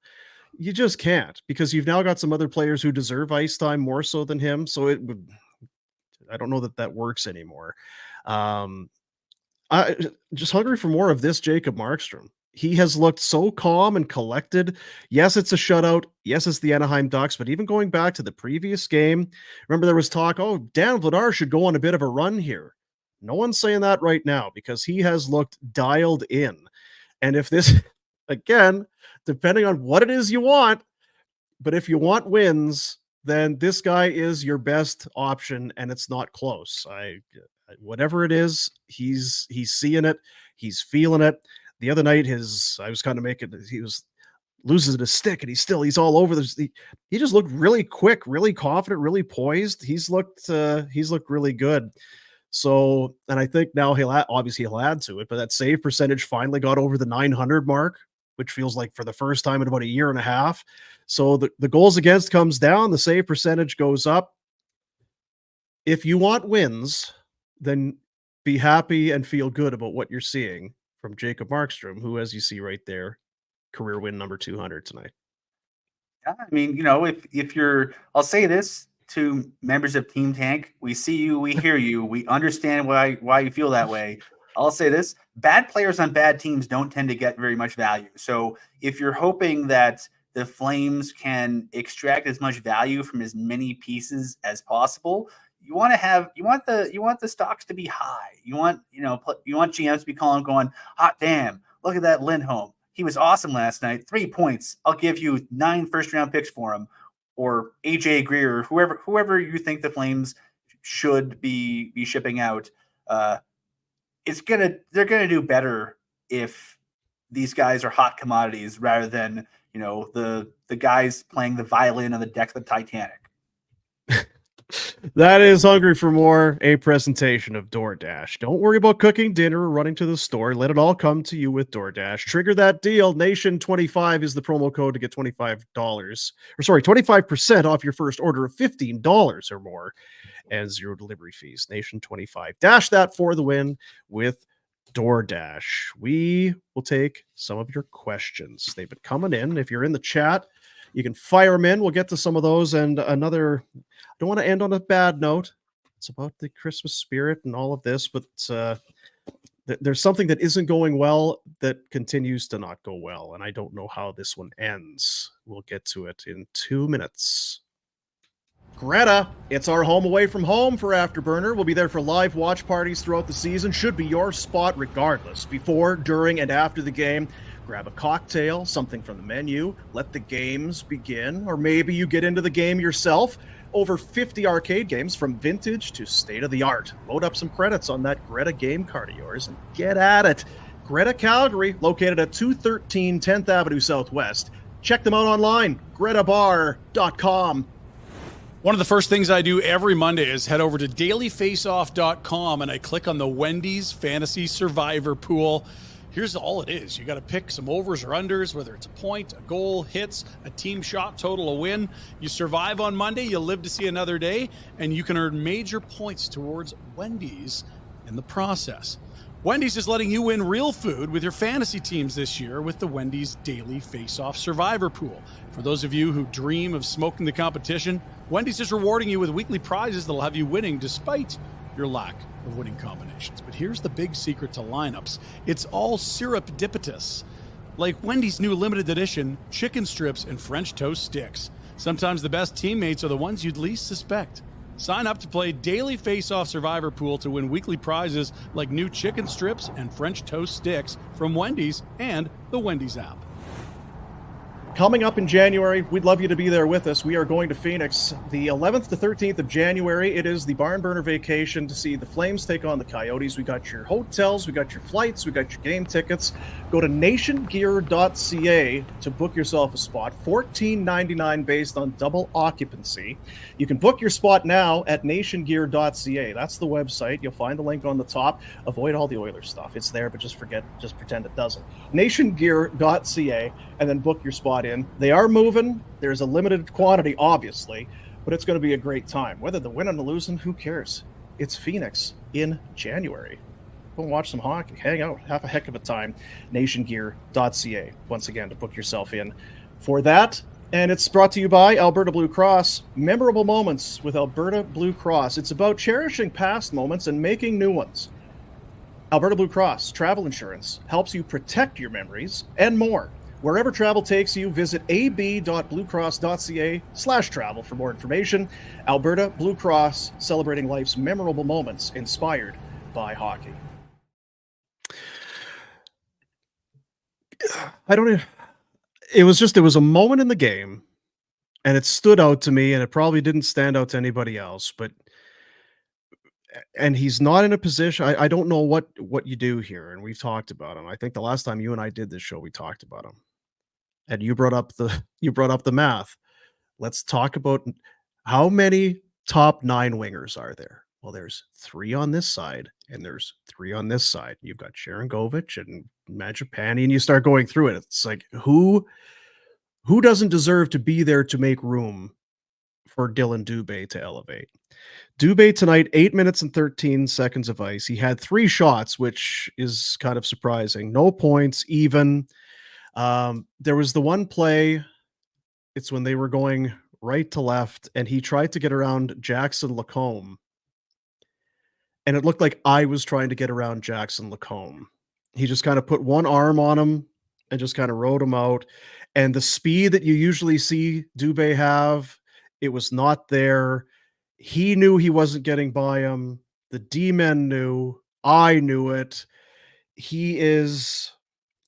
You just can't, because you've now got some other players who deserve ice time more so than him. So I don't know that works anymore. I just hungry for more of this Jacob Markstrom. He has looked so calm and collected. Yes, it's a shutout. Yes, it's the Anaheim Ducks. But even going back to the previous game, remember there was talk, Dan Vladar should go on a bit of a run here. No one's saying that right now because he has looked dialed in. And if this, again, depending on what it is you want, but if you want wins, then this guy is your best option, and it's not close. Whatever it is, he's seeing it. He's feeling it. The other night, he was losing his stick, and he's all over this. He just looked really quick, really confident, really poised. He's looked really good. So, and I think now he'll add to it, but that save percentage finally got over the 900 mark, which feels like for the first time in about a year and a half. So the goals against comes down, the save percentage goes up. If you want wins, then be happy and feel good about what you're seeing from Jacob Markstrom, who, as you see right there, career win number 200 tonight. Yeah, I mean, I'll say this to members of Team Tank: we see you, we hear you, we understand why you feel that way. I'll say this: bad players on bad teams don't tend to get very much value. So if you're hoping that the Flames can extract as much value from as many pieces as possible, you want the stocks to be high. You want GMs to be going, hot damn, look at that Lindholm. He was awesome last night. 3 points. I'll give you 9 first-round picks for him. Or AJ Greer, whoever you think the Flames should be shipping out. They're gonna do better if these guys are hot commodities rather than the guys playing the violin on the deck of the Titanic. That is Hungry for More, a presentation of DoorDash. Don't worry about cooking dinner or running to the store. Let it all come to you with DoorDash. Trigger that deal. Nation25 is the promo code to get $25% off your first order of $15 or more and 0 delivery fees. Nation25. Dash that for the win with DoorDash. We will take some of your questions. They've been coming in. If you're in the chat, you can fire them in. We'll get to some of those. And I don't want to end on a bad note. It's about the Christmas spirit and all of this, but there's something that isn't going well that continues to not go well. And I don't know how this one ends. We'll get to it in 2 minutes. Greta, it's our home away from home for Afterburner. We'll be there for live watch parties throughout the season. Should be your spot regardless. Before, during, and after the game, grab a cocktail, something from the menu, let the games begin, or maybe you get into the game yourself. Over 50 arcade games from vintage to state-of-the-art. Load up some credits on that Greta game card of yours and get at it. Greta Calgary, located at 213 10th Avenue Southwest. Check them out online, gretabar.com. One of the first things I do every Monday is head over to dailyfaceoff.com and I click on the Wendy's Fantasy Survivor Pool. Here's all it is. You got to pick some overs or unders, whether it's a point, a goal, hits, a team shot total, a win. You survive on Monday, you live to see another day, and you can earn major points towards Wendy's in the process. Wendy's is letting you win real food with your fantasy teams this year with the Wendy's Daily Face-Off Survivor Pool. For those of you who dream of smoking the competition, Wendy's is rewarding you with weekly prizes that'll have you winning despite your lack of winning combinations. But here's the big secret to lineups. It's all serendipitous. Like Wendy's new limited edition chicken strips and French toast sticks. Sometimes the best teammates are the ones you'd least suspect. Sign up to play Daily Face-Off Survivor Pool to win weekly prizes like new chicken strips and French toast sticks from Wendy's and the Wendy's app. Coming up in January, we'd love you to be there with us. We are going to Phoenix the 11th to 13th of January. It is the Barn Burner vacation to see the Flames take on the Coyotes. We got your hotels, we got your flights, we got your game tickets. Go to nationgear.ca to book yourself a spot. $14.99 based on double occupancy. You can book your spot now at nationgear.ca. That's the website. You'll find the link on the top. Avoid all the Oilers stuff. It's there, but just pretend it doesn't. nationgear.ca, and then book your spot in. They are moving. There's a limited quantity, obviously, but it's going to be a great time. Whether the win or the losing, who cares? It's Phoenix in January. Go and watch some hockey, hang out, have a heck of a time. nationgear.ca, once again, to book yourself in for that. And it's brought to you by Alberta Blue Cross. Memorable moments with Alberta Blue Cross. It's about cherishing past moments and making new ones. Alberta Blue Cross Travel Insurance helps you protect your memories and more. Wherever travel takes you, visit ab.bluecross.ca/travel for more information. Alberta Blue Cross, celebrating life's memorable moments inspired by hockey. It was a moment in the game, and it stood out to me, and it probably didn't stand out to anybody else, and he's not in a position. I don't know what you do here, and we've talked about him. I think the last time you and I did this show, we talked about him. And you brought up the math. Let's talk about how many top 9 wingers are there. Well, there's 3 on this side, and there's 3 on this side. You've got Sharangovich and Mangiapane, and you start going through it. It's like, who doesn't deserve to be there to make room for Dylan Dube to elevate? Dube tonight, 8 minutes and 13 seconds of ice. He had 3 shots, which is kind of surprising. No points, even. There was the one play, it's when they were going right to left, and he tried to get around Jackson Lacombe. And it looked like I was trying to get around Jackson Lacombe. He just kind of put one arm on him and just kind of rode him out. And the speed that you usually see Dube have, it was not there. He knew he wasn't getting by him. The D-men knew. I knew it.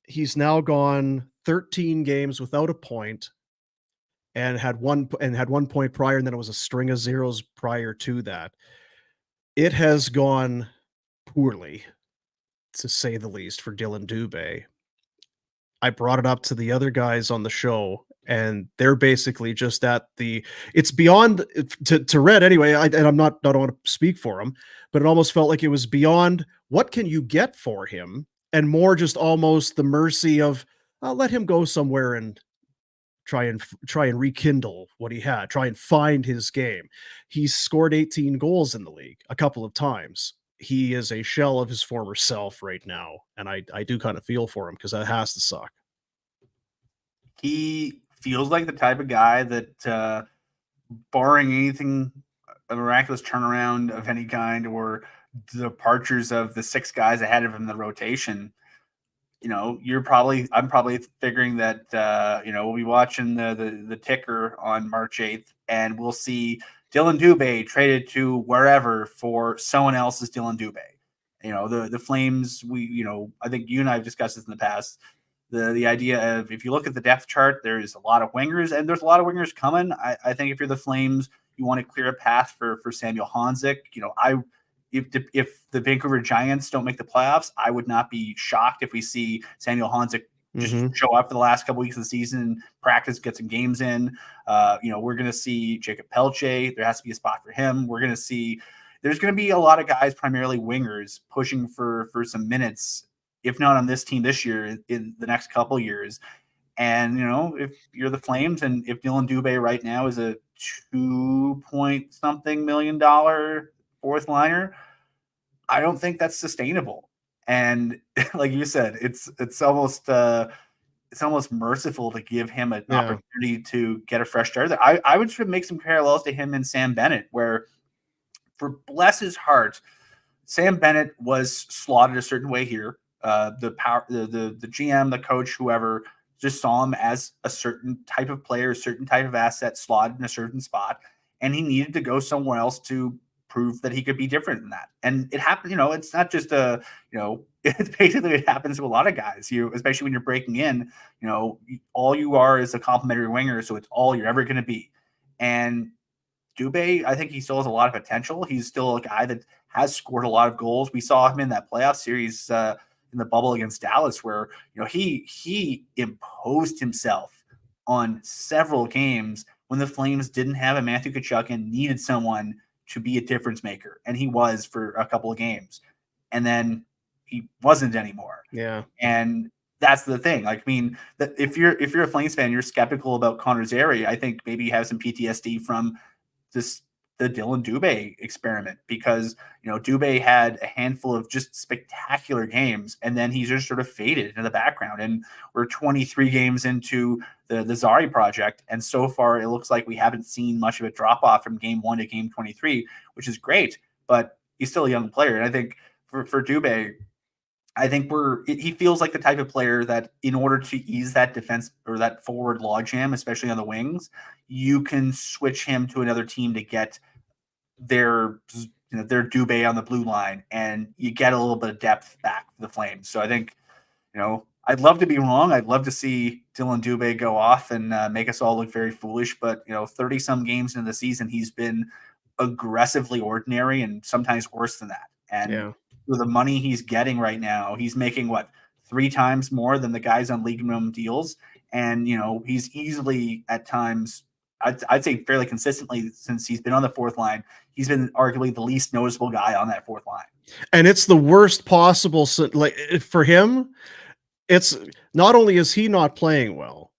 He's now gone 13 games without a point, and had one point prior, and then it was a string of zeros prior to that. It has gone poorly, to say the least, for Dylan Dube. I brought it up to the other guys on the show, and they're basically just it's beyond to Red anyway. I don't want to speak for him, but it almost felt like it was beyond what can you get for him, and more just almost the mercy of let him go somewhere and try and rekindle what he had, try and find his game. He's scored 18 goals in the league a couple of times. He is a shell of his former self right now, and I do kind of feel for him, because that has to suck. He feels like the type of guy that, barring anything, a miraculous turnaround of any kind, or departures of the 6 guys ahead of him in the rotation, I'm probably figuring that, we'll be watching the ticker on March 8th, and we'll see Dylan Dube traded to wherever for someone else's Dylan Dube. The Flames, I think you and I have discussed this in the past. The idea of, if you look at the depth chart, there's a lot of wingers, and there's a lot of wingers coming. I think if you're the Flames, you want to clear a path for Samuel Honzek. If the Vancouver Giants don't make the playoffs, I would not be shocked if we see Samuel Honzek just show up for the last couple weeks of the season, practice, get some games in. We're going to see Jacob Pelche. There has to be a spot for him. There's going to be a lot of guys, primarily wingers, pushing for some minutes, if not on this team this year, in the next couple years. And, if you're the Flames, and if Dylan Dube right now is a $2-point-something million fourth liner, I don't think that's sustainable. And like you said, it's almost merciful to give him an opportunity to get a fresh start. I would sort of make some parallels to him and Sam Bennett, where, for bless his heart, Sam Bennett was slotted a certain way here. The GM, the coach, whoever, just saw him as a certain type of player, a certain type of asset slotted in a certain spot, and he needed to go somewhere else to prove that he could be different than that. And it happened, it's not just it's basically, it happens to a lot of guys, especially when you're breaking in, all you are is a complimentary winger. So it's all you're ever going to be. And Dube, I think he still has a lot of potential. He's still a guy that has scored a lot of goals. We saw him in that playoff series in the bubble against Dallas, where he imposed himself on several games when the Flames didn't have a Matthew Tkachuk and needed someone to be a difference maker, and he was for a couple of games, and then he wasn't anymore. Yeah, and that's the thing. Like, I mean, that if you're a Flames fan, you're skeptical about Connor Zary. I think maybe you have some PTSD from the Dylan Dube experiment, because Dube had a handful of just spectacular games, and then he's just sort of faded into the background. And we're 23 games into the Zary project, and so far it looks like we haven't seen much of a drop off from game 1 to game 23, which is great. But he's still a young player, and I think for Dube, I think he feels like the type of player that, in order to ease that defense or that forward logjam, especially on the wings, you can switch him to another team to get their Dube on the blue line, and you get a little bit of depth back for the Flames. So I think, I'd love to be wrong. I'd love to see Dylan Dube go off and make us all look very foolish. But 30 some games into the season, he's been aggressively ordinary, and sometimes worse than that. And for the money he's getting right now, he's making 3 times more than the guys on league minimum deals. And, he's easily at times, I'd say fairly consistently, since he's been on the fourth line, he's been arguably the least noticeable guy on that fourth line. And it's the worst possible. Like, for him, it's not only is he not playing well,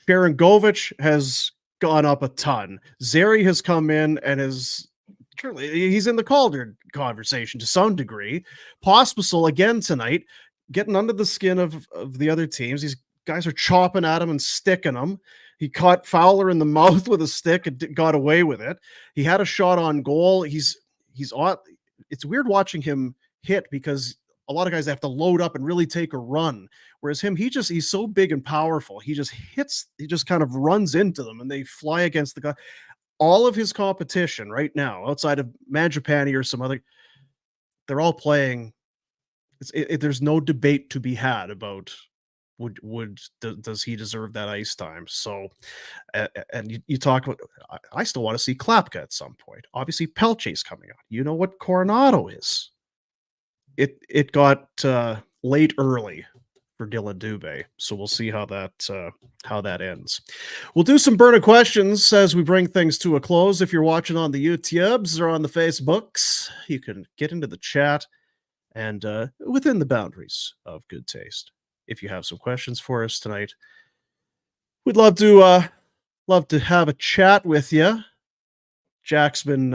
Sharangovich has gone up a ton. Zary has come in and he's in the Calder conversation to some degree. Pospisil again tonight, getting under the skin of the other teams. These guys are chopping at him and sticking him. He caught Fowler in the mouth with a stick and got away with it. He had a shot on goal. He's on. It's weird watching him hit, because a lot of guys have to load up and really take a run. Whereas him, he's so big and powerful. He just hits, he just kind of runs into them and they fly against the guy. All of his competition right now, outside of Mangiapane or some other, they're all playing. There's no debate to be had about does he deserve that ice time? So, and you talk about, I still want to see Klapka at some point. Obviously, Pelche's coming on. You know what Coronado is. It got late early for Dylan Dube, so we'll see how that ends. We'll do some burner questions as we bring things to a close. If you're watching on the YouTubes or on the Facebooks, you can get into the chat and within the boundaries of good taste. If you have some questions for us tonight, we'd love to have a chat with you. Jack's been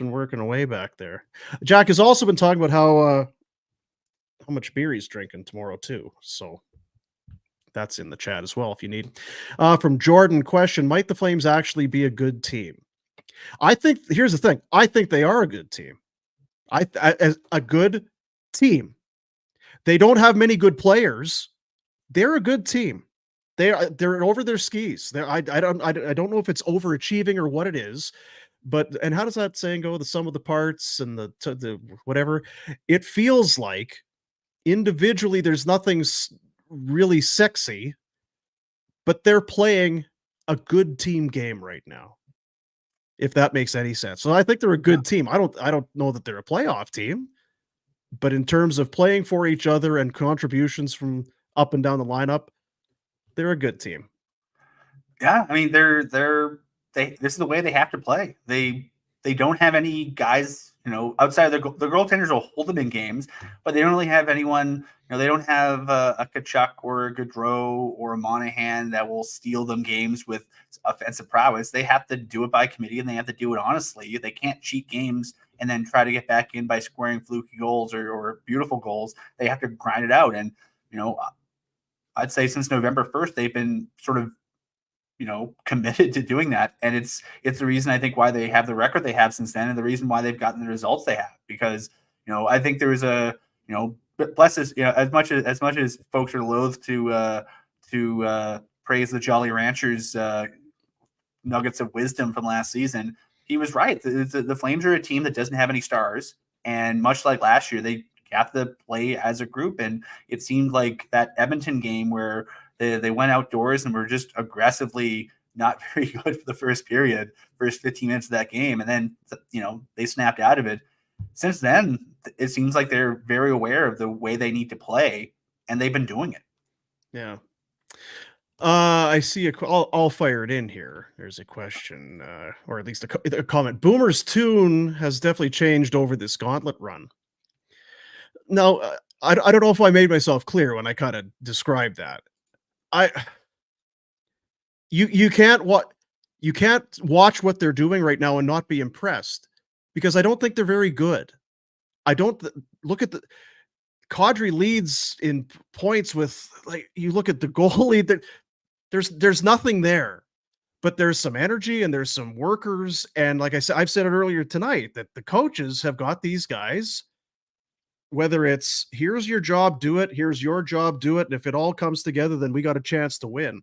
working away back there. Jack has also been talking about how much beer he's drinking tomorrow too. So that's in the chat as well if you need. From Jordan, question: might the Flames actually be a good team? Here's the thing. I think they are a good team. As a good team. They don't have many good players. They're a good team. They're over their skis. I don't know if it's overachieving or what it is, and how does that saying go? The sum of the parts and the whatever. It feels like individually there's nothing really sexy, but they're playing a good team game right now. If that makes any sense. So I think they're a good team. I don't know that they're a playoff team. But in terms of playing for each other and contributions from up and down the lineup, they're a good team. Yeah, I mean, this is the way they have to play. They don't have any guys, outside of the goaltenders will hold them in games, but they don't really have anyone. They don't have a Tkachuk or a Gaudreau or a Monahan that will steal them games with offensive prowess. They have to do it by committee, and they have to do it honestly. They can't cheat games and then try to get back in by scoring fluky goals or beautiful goals. They have to grind it out. And, I'd say since November 1st, they've been sort of, committed to doing that. And it's the reason I think why they have the record they have since then, and the reason why they've gotten the results they have. Because, I think there was as much as folks are loath to praise the Jolly Ranchers nuggets of wisdom from last season. He was right. The Flames are a team that doesn't have any stars, and much like last year, they have to play as a group. And it seemed like that Edmonton game where they went outdoors and were just aggressively not very good for the first 15 minutes of that game, and then they snapped out of it. Since then, it seems like they're very aware of the way they need to play, and they've been doing it. Yeah. I see I'll fire it in here. There's a question, or at least a comment. Boomer's tune has definitely changed over this gauntlet run. Now, I don't know if I made myself clear when I kind of described that. You can't watch what they're doing right now and not be impressed, because I don't think they're very good. I don't look at the Kadri leads in points with, like, you look at the goalie, that there's nothing there, but there's some energy and there's some workers. And like I said, I've said it earlier tonight, that the coaches have got these guys, whether it's here's your job, do it, here's your job, do it. And if it all comes together, then we got a chance to win.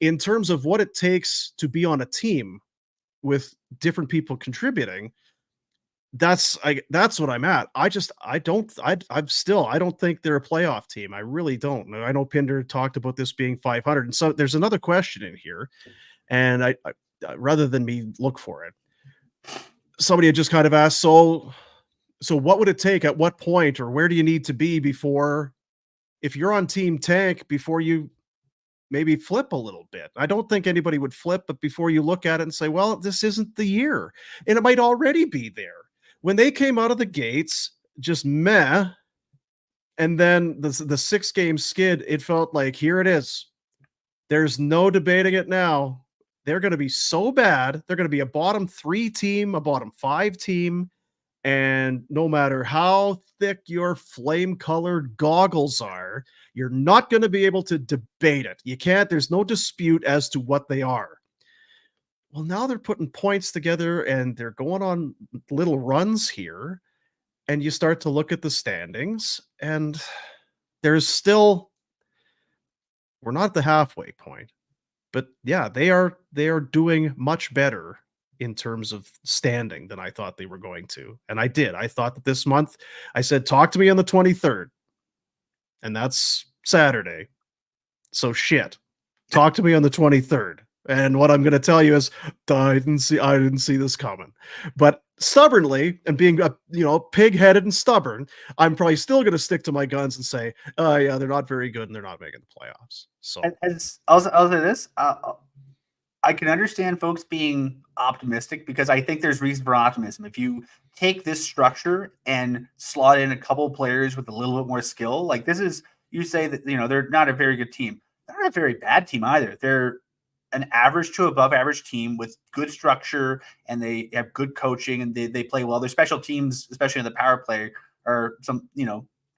In terms of what it takes to be on a team with different people contributing, that's what I'm at. I don't think they're a playoff team. I really don't. I know Pinder talked about this being 500. And so there's another question in here, and I rather than me look for it, somebody had just kind of asked, so what would it take at what point, or where do you need to be before, if you're on team tank, before you maybe flip a little bit? I don't think anybody would flip, but before you look at it and say, well, this isn't the year, and it might already be there. When they came out of the gates, just meh, and then the 6-game skid, it felt like, here it is. There's no debating it now. They're going to be so bad. They're going to be a bottom 3 team, a bottom 5 team, and no matter how thick your flame-colored goggles are, you're not going to be able to debate it. You can't. There's no dispute as to what they are. Well, now they're putting points together and they're going on little runs here, and you start to look at the standings, and there's still, we're not at the halfway point, but yeah, they are doing much better in terms of standing than I thought they were going to. And I thought that this month, I said, talk to me on the 23rd, and that's Saturday. So shit, talk to me on the 23rd. And what I'm going to tell you is, I didn't see this coming. But stubbornly, and being pig-headed and stubborn, I'm probably still going to stick to my guns and say, yeah, they're not very good and they're not making the playoffs. So I'll say this. I can understand folks being optimistic, because I think there's reason for optimism. If you take this structure and slot in a couple players with a little bit more skill, like this is, you say that, they're not a very good team. They're not a very bad team either. They're an average to above average team with good structure, and they have good coaching, and they play well. Their special teams, especially in the power play, are some,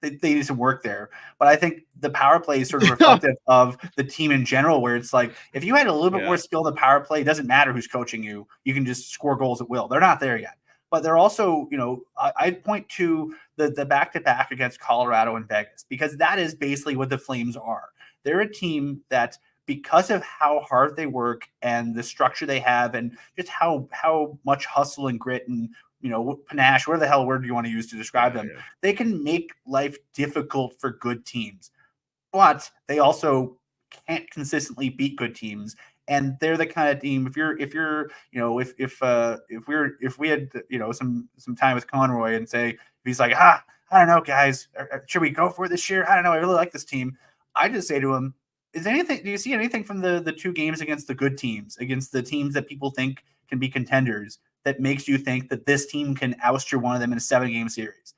they need some work there. But I think the power play is sort of reflective of the team in general, where it's like, if you had a little bit more skill in the power play, it doesn't matter who's coaching you. You can just score goals at will. They're not there yet. But they're also, I point to the back-to-back against Colorado and Vegas, because that is basically what the Flames are. They're a team that, because of how hard they work and the structure they have, and just how much hustle and grit and panache, where the hell word do you want to use to describe them, they can make life difficult for good teams. But they also can't consistently beat good teams. And they're the kind of team, if we had some time with Conroy, and say, if he's like, I don't know, guys, should we go for it this year? I don't know, I really like this team. I just say to him, do you see anything from the 2 games against the good teams, against the teams that people think can be contenders, that makes you think that this team can oust one of them in a 7-game series?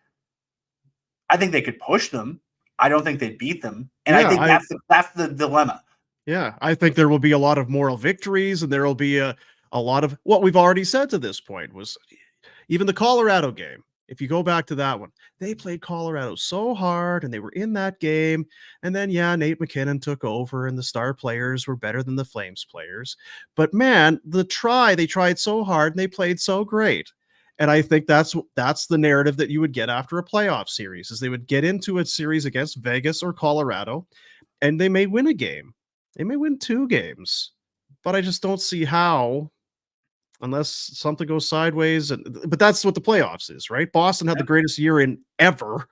I think they could push them. I don't think they'd beat them. And I think that's the dilemma. Yeah, I think there will be a lot of moral victories, and there will be a lot of what we've already said to this point. Was even the Colorado game. If you go back to that one, they played Colorado so hard, and they were in that game. And then, Nate McKinnon took over, and the star players were better than the Flames players. But man, they tried so hard, and they played so great. And I think that's the narrative that you would get after a playoff series, is they would get into a series against Vegas or Colorado, and they may win a game. They may win 2 games, but I just don't see how unless something goes sideways. But that's what the playoffs is, right? Boston had the greatest year in ever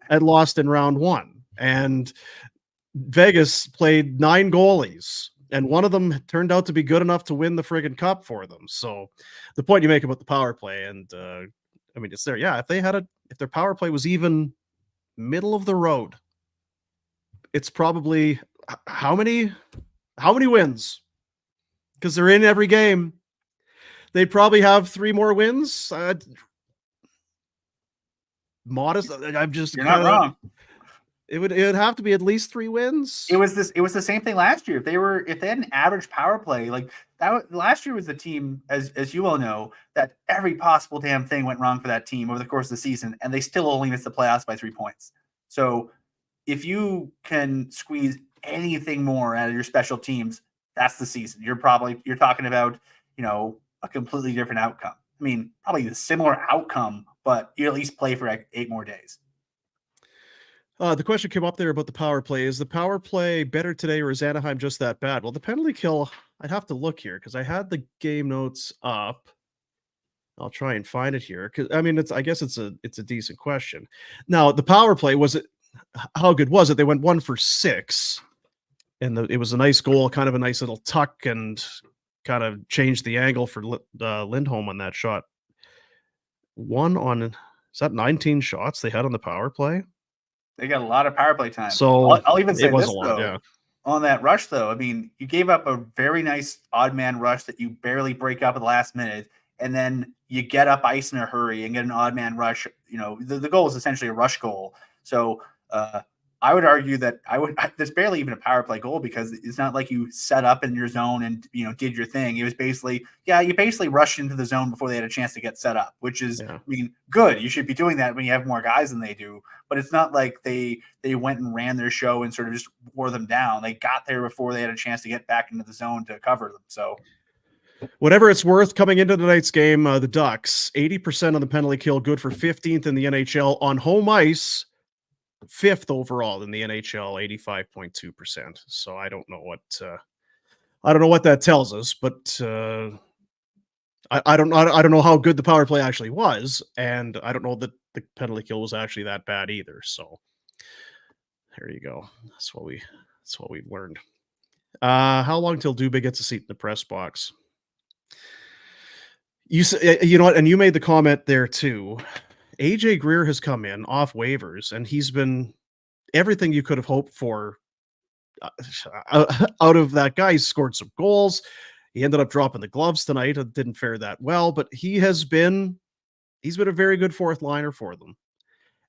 and lost in round 1. And Vegas played 9 goalies, and one of them turned out to be good enough to win the friggin' cup for them. So the point you make about the power play, and I mean, it's there. Yeah, if their power play was even middle of the road, it's probably how many wins? Because they're in every game. They'd probably have 3 more wins. Modest. I'm just You're not wrong. It would have to be at least 3 wins. It was the same thing last year. If they had an average power play like that, last year was the team, as you all know, that every possible damn thing went wrong for that team over the course of the season, and they still only missed the playoffs by 3 points. So if you can squeeze anything more out of your special teams, that's the season. You're talking about, a completely different outcome. I mean, probably a similar outcome, but you at least play for 8 more days. The question came up there about the power play. Is the power play better today, or is Anaheim just that bad? Well, the penalty kill, I'd have to look here because I had the game notes up. I'll try and find it here because I mean, I guess it's a decent question. Now, the power play, how good was it? They went 1 for 6, and it was a nice goal, kind of a nice little tuck, and kind of changed the angle for Lindholm on that shot. Is that 19 shots they had on the power play? They got a lot of power play time. So I'll even say this, lot, though. Yeah. On that rush, though, I mean, you gave up a very nice odd man rush that you barely break up at the last minute, and then you get up ice in a hurry and get an odd man rush. The goal is essentially a rush goal. So I would argue that there's barely even a power play goal because it's not like you set up in your zone and did your thing. It was basically you basically rushed into the zone before they had a chance to get set up, which is I mean, good. You should be doing that when you have more guys than they do. But it's not like they went and ran their show and sort of just wore them down. They got there before they had a chance to get back into the zone to cover them. So whatever it's worth, coming into tonight's game, the Ducks 80% on the penalty kill, good for 15th in the NHL on home ice. 5th overall in the NHL, 85.2%. So I don't know what that tells us, but I don't know how good the power play actually was, and I don't know that the penalty kill was actually that bad either. So there you go. That's what we've learned. How long till Dube gets a seat in the press box? You know what? And you made the comment there too. AJ Greer has come in off waivers, and he's been everything you could have hoped for out of that guy. He's scored some goals. He ended up dropping the gloves tonight. It didn't fare that well, but he's been a very good 4th liner for them.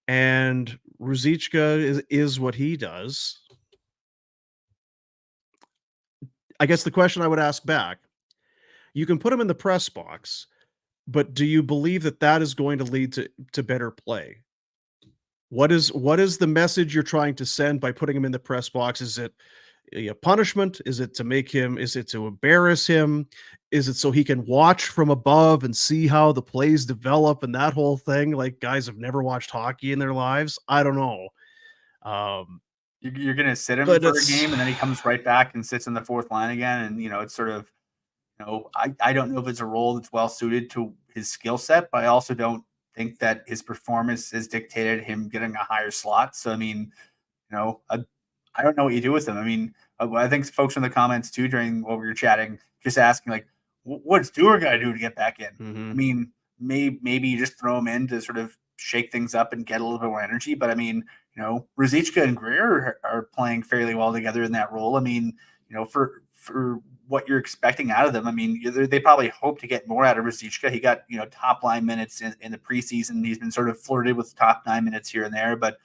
And Ruzicka is what he does. I guess the question I would ask back, you can put him in the press box, but do you believe that is going to lead to better play? What is the message you're trying to send by putting him in the press box? Is it a punishment? Is it to embarrass him? Is it so he can watch from above and see how the plays develop and that whole thing? Like, guys have never watched hockey in their lives. I don't know. You're going to sit him for a game, and then he comes right back and sits in the 4th line again. And, it's sort of, I don't know if it's a role that's well suited to his skill set, but I also don't think that his performance has dictated him getting a higher slot. So, I mean, I don't know what you do with him. I mean, I think folks in the comments too, during what we were chatting, just asking like, what's Dewar got to do to get back in? Mm-hmm. I mean, maybe you just throw him in to sort of shake things up and get a little bit more energy. But I mean, Ruzicka and Greer are playing fairly well together in that role. I mean, for what you're expecting out of them, I mean, they probably hope to get more out of Ruzicka. He got, top line minutes in the preseason. He's been sort of flirted with top 9 minutes here and there. But,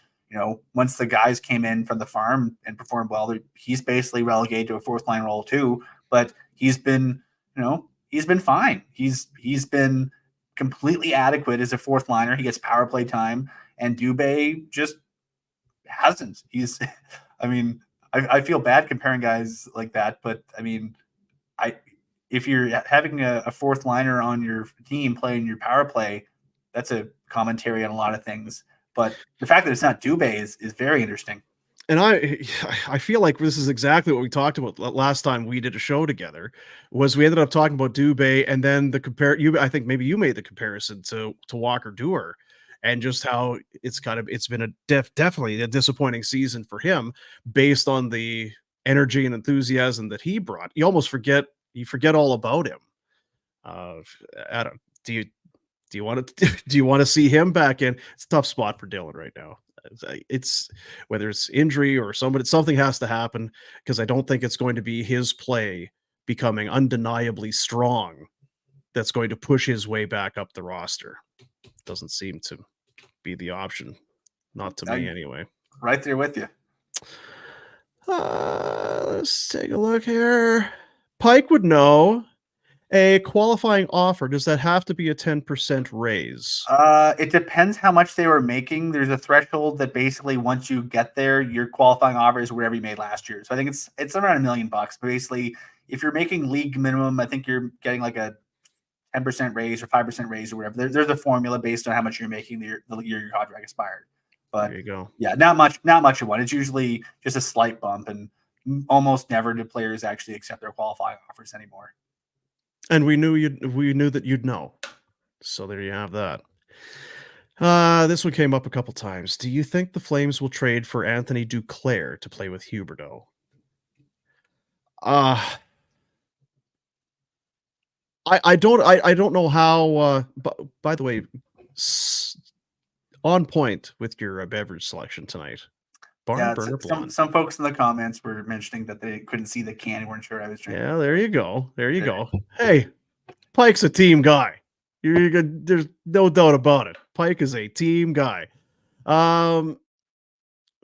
once the guys came in from the farm and performed well, he's basically relegated to a 4th line role too. But he's been fine. He's been completely adequate as a 4th liner. He gets power play time, and Dube just hasn't. I mean, I feel bad comparing guys like that, but I mean, if you're having a 4th liner on your team playing your power play, that's a commentary on a lot of things. But the fact that it's not Dube is very interesting. And I feel like this is exactly what we talked about last time we did a show together. Was we ended up talking about Dube, and then I think maybe you made the comparison to Walker Duehr, and just how it's been a definitely a disappointing season for him based on the energy and enthusiasm that he brought. You forget all about him. Adam, do you want to see him back in? It's a tough spot for Dylan right now. It's whether it's injury or something has to happen, because I don't think it's going to be his play becoming undeniably strong that's going to push his way back up the roster. Doesn't seem to be the option. Not to me anyway. Right there with you. Let's take a look here. Pike would know. A qualifying offer, does that have to be a 10% raise? It depends how much they were making. There's a threshold that basically once you get there, your qualifying offer is whatever you made last year. So I think it's around $1 million. But basically, if you're making league minimum, I think you're getting like a 10% raise or 5% raise or whatever. There's a formula based on how much you're making the year your contract expired. But there you go. Yeah, not much of one. It's usually just a slight bump, and almost never do players actually accept their qualifying offers anymore. And we knew that you'd know. So there you have that. This one came up a couple times. Do you think the Flames will trade for Anthony Duclair to play with Huberdeau? I don't know how. By the way, on point with your beverage selection tonight. Some folks in the comments were mentioning that they couldn't see the can and weren't sure I was drinking. Yeah, there you go. Hey, Pike's a team guy. There's no doubt about it. Pike is a team guy. What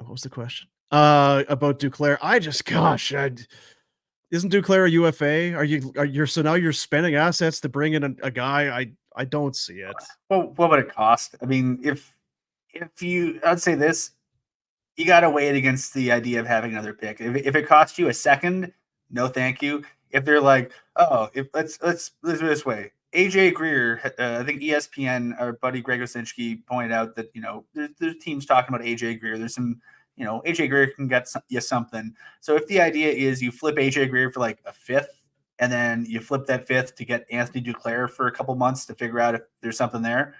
was the question? About Duclair. Isn't Duclair a UFA? So now you're spending assets to bring in a guy? I don't see it. Well, what would it cost? I mean, I'd say this. You got to weigh it against the idea of having another pick. If it costs you a second, no, thank you. If they're like, let's do it this way. AJ Greer, I think ESPN, our buddy Greg Osinski pointed out that there's teams talking about AJ Greer. There's some, AJ Greer can get you something. So if the idea is you flip AJ Greer for like a fifth, and then you flip that fifth to get Anthony Duclair for a couple months to figure out if there's something there.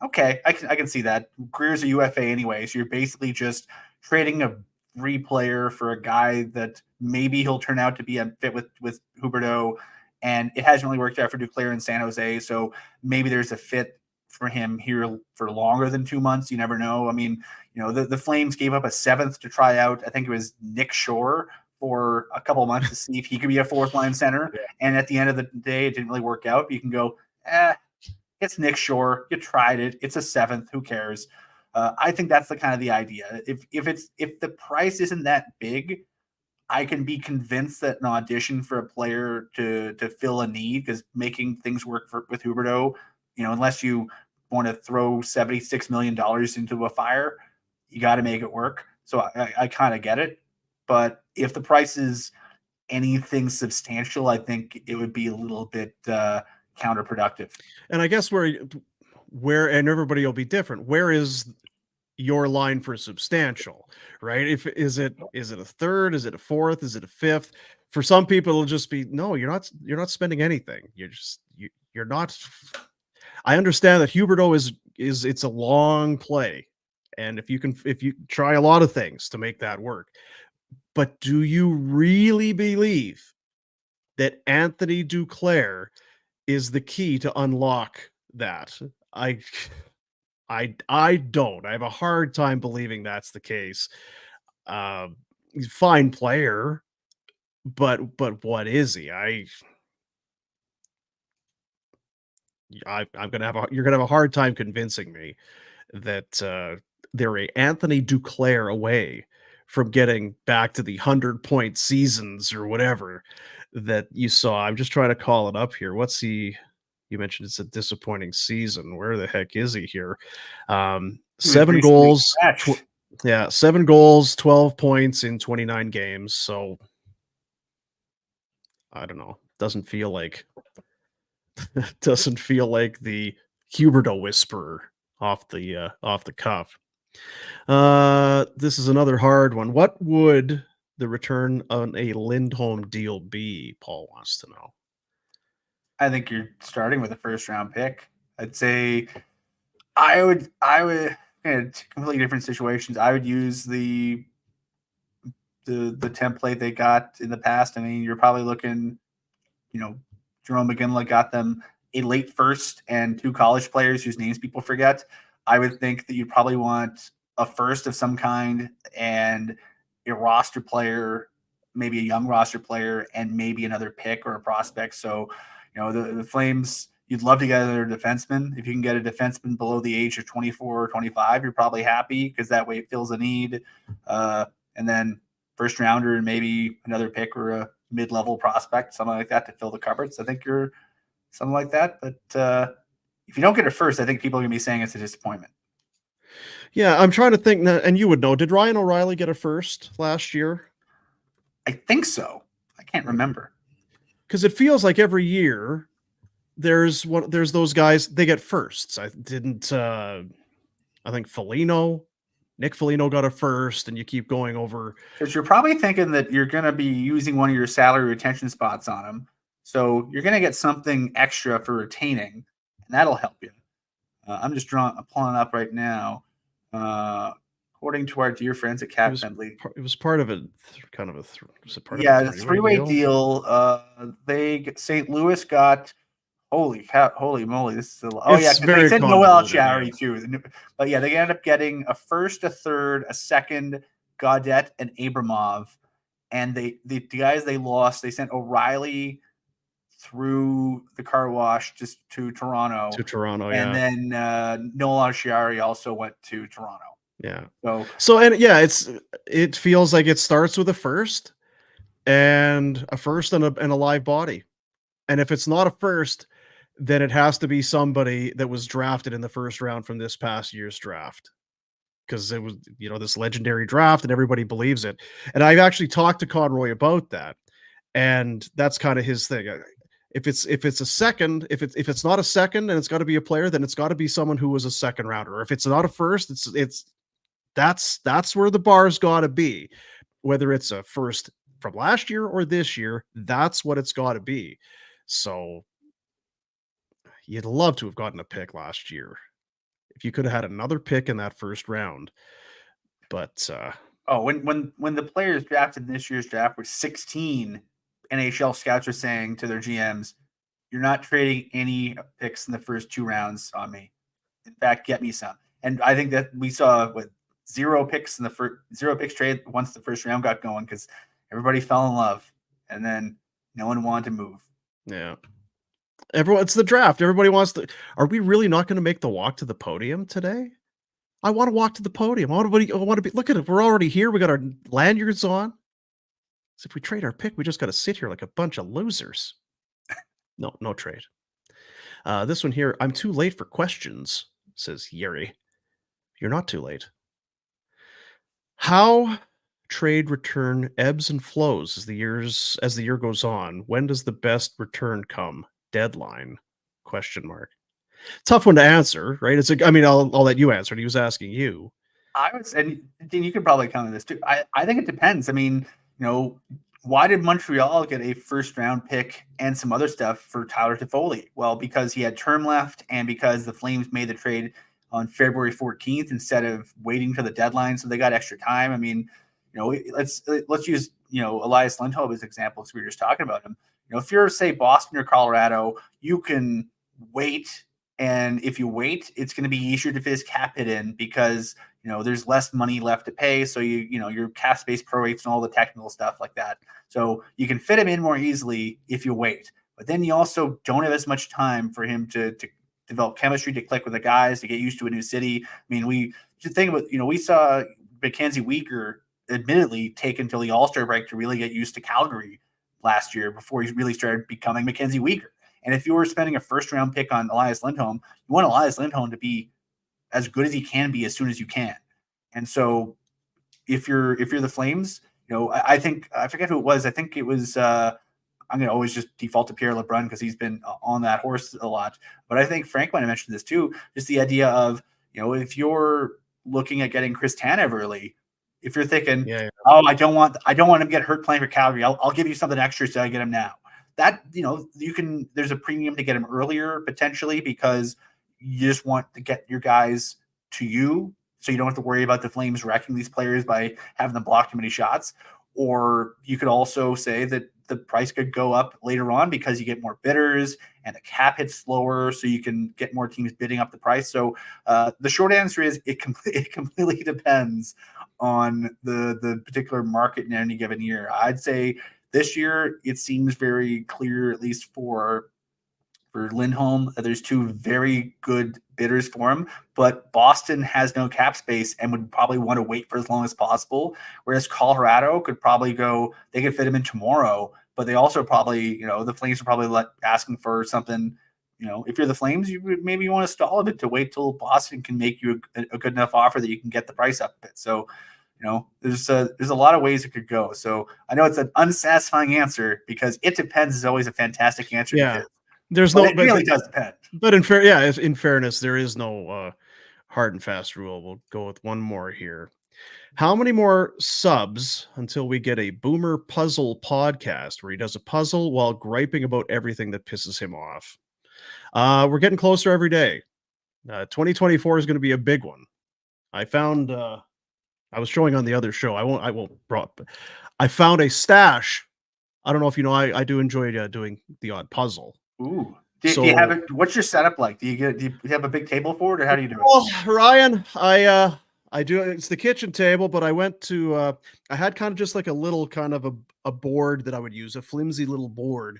Okay, I can see that. Greer's a UFA anyway, so you're basically just trading a free player for a guy that maybe he'll turn out to be a fit with Huberdeau, and it hasn't really worked out for Duclair in San Jose, so maybe there's a fit for him here for longer than 2 months. You never know. I mean, the Flames gave up a seventh to try out. I think it was Nick Shore for a couple months to see if he could be a fourth line center, and at the end of the day, it didn't really work out. But you can go, it's Nick Shore. You tried it. It's a seventh. Who cares? I think that's the kind of the idea. If the price isn't that big, I can be convinced that an audition for a player to fill a need, because making things work with Huberdeau, unless you want to throw $76 million into a fire, you got to make it work. So I kind of get it. But if the price is anything substantial, I think it would be a little bit counterproductive. And I guess where and everybody will be different. Where is your line for substantial, right? Is it a third? Is it a fourth? Is it a fifth? For some people, it'll just be, no, you're not spending anything. You're not. I understand that Huberdeau is it's a long play, and if you try a lot of things to make that work, but do you really believe that Anthony Duclair is the key to unlock that? I don't. I have a hard time believing that's the case. He's a fine player, but what is he? You're gonna have a hard time convincing me that they're a Anthony Duclair away from getting back to the 100-point seasons or whatever that you saw. I'm just trying to call it up here. What's he? You mentioned it's a disappointing season. Where the heck is he here? 7 goals. 7 goals, 12 points in 29 games. So I don't know. Doesn't feel like the Huberdeau whisperer off the cuff. This is another hard one. What would the return on a Lindholm deal be? Paul wants to know. I think you're starting with a first round pick. I'd say I would completely different situations. I would use the template they got in the past. I mean, you're probably looking, Jerome McGinley got them a late first and 2 college players whose names people forget. I would think that you'd probably want a first of some kind and a roster player, maybe a young roster player, and maybe another pick or a prospect. So, the Flames, you'd love to get another defenseman. If you can get a defenseman below the age of 24 or 25, you're probably happy because that way it fills a need. And then first rounder and maybe another pick or a mid-level prospect, something like that to fill the cupboards. I think you're something like that. But if you don't get it first, I think people are going to be saying it's a disappointment. Yeah, I'm trying to think now, and you would know. Did Ryan O'Reilly get a first last year? I think so. I can't remember. Because it feels like every year there's those guys, they get firsts. I think Nick Foligno got a first, and you keep going over. Because you're probably thinking that you're going to be using one of your salary retention spots on him. So you're going to get something extra for retaining, and that'll help you. I'm just pulling up right now. According to our dear friends at Cat Bentley, it was part of a kind of a the three-way deal. St. Louis got holy moly! This is because they said Noel Chiari too. But yeah, they ended up getting a first, a third, a second, Gaudette, and Abramov, and the guys they lost. They sent O'Reilly through the car wash just to Toronto. And then Noel Chiari also went to Toronto. Yeah. It feels like it starts with a first and a live body. And if it's not a first, then it has to be somebody that was drafted in the first round from this past year's draft. Because it was, this legendary draft and everybody believes it. And I've actually talked to Conroy about that. And that's kind of his thing. If it's a second, if it's not a second and it's got to be a player, then it's got to be someone who was a second rounder. Or if it's not a first, that's where the bar's got to be. Whether it's a first from last year or this year, that's what it's got to be. So you'd love to have gotten a pick last year if you could have had another pick in that first round. But when the players drafted in this year's draft were 16, NHL scouts are saying to their GMs, "You're not trading any picks in the first 2 rounds on me. In fact, get me some." And I think that we saw with 0 picks trade once the first round got going because everybody fell in love, and then no one wanted to move. Yeah. It's the draft. Everybody wants to. Are we really not going to make the walk to the podium today? I want to walk to the podium. I want to be. Look at it. We're already here. We got our lanyards on. So if we trade our pick, we just got to sit here like a bunch of losers. No trade. This one here. I'm too late for questions, says Yeri. You're not too late. How trade return ebbs and flows as the year goes on. When does the best return come? Deadline? ? Tough one to answer, right? I'll let you answer it. He was asking you. I would say, and Dean, you could probably comment on this too. I think it depends. I mean, why did Montreal get a first round pick and some other stuff for Tyler Toffoli? Well, because he had term left and because the Flames made the trade on February 14th instead of waiting to the deadline. So they got extra time. I mean, let's use, Elias Lindholm as an example, because we were just talking about him. If you're, say, Boston or Colorado, you can wait. And if you wait, it's going to be easier to fit his cap hit in because, there's less money left to pay. So your cap space prorates and all the technical stuff like that. So you can fit him in more easily if you wait. But then you also don't have as much time for him to develop chemistry, to click with the guys, to get used to a new city. I mean, we saw Mackenzie Weegar admittedly take until the All-Star break to really get used to Calgary last year before he really started becoming Mackenzie Weegar. And if you were spending a first-round pick on Elias Lindholm, you want Elias Lindholm to be as good as he can be as soon as you can. And so if you're the Flames, I think, I forget who it was. I think it was I'm going to always just default to Pierre LeBrun because he's been on that horse a lot. But I think Frank might have mentioned this too, just the idea of, if you're looking at getting Chris Tanev early, if you're thinking, Yeah. oh, I don't want him to get hurt playing for Calgary, I'll give you something extra so I get him now. That, there's a premium to get him earlier potentially because you just want to get your guys to you so you don't have to worry about the Flames wrecking these players by having them block too many shots. Or you could also say that the price could go up later on because you get more bidders and the cap hits slower, so you can get more teams bidding up the price. So the short answer is it completely depends on the particular market in any given year. I'd say this year it seems very clear, at least for Lindholm, there's two very good bidders for him, but Boston has no cap space and would probably want to wait for as long as possible. Whereas Colorado could probably they could fit him in tomorrow, but they also probably, the Flames are probably asking for something. If you're the Flames, maybe you want to stall a bit to wait till Boston can make you a good enough offer that you can get the price up a bit. So, there's a lot of ways it could go. So I know it's an unsatisfying answer because it depends is always a fantastic answer. Yeah. It really does depend. But in fairness, there is no hard and fast rule. We'll go with one more here. How many more subs until we get a Boomer Puzzle podcast where he does a puzzle while griping about everything that pisses him off? We're getting closer every day. 2024 is going to be a big one. I found I was showing on the other show. I found a stash. I don't know if you know, I do enjoy doing the odd puzzle. Ooh. Do you have it? What's your setup like? Do you have a big table for it, or how do you do it? Well, Ryan, I do. It's the kitchen table, but I went to. I had kind of just like a little kind of a board that I would use. A flimsy little board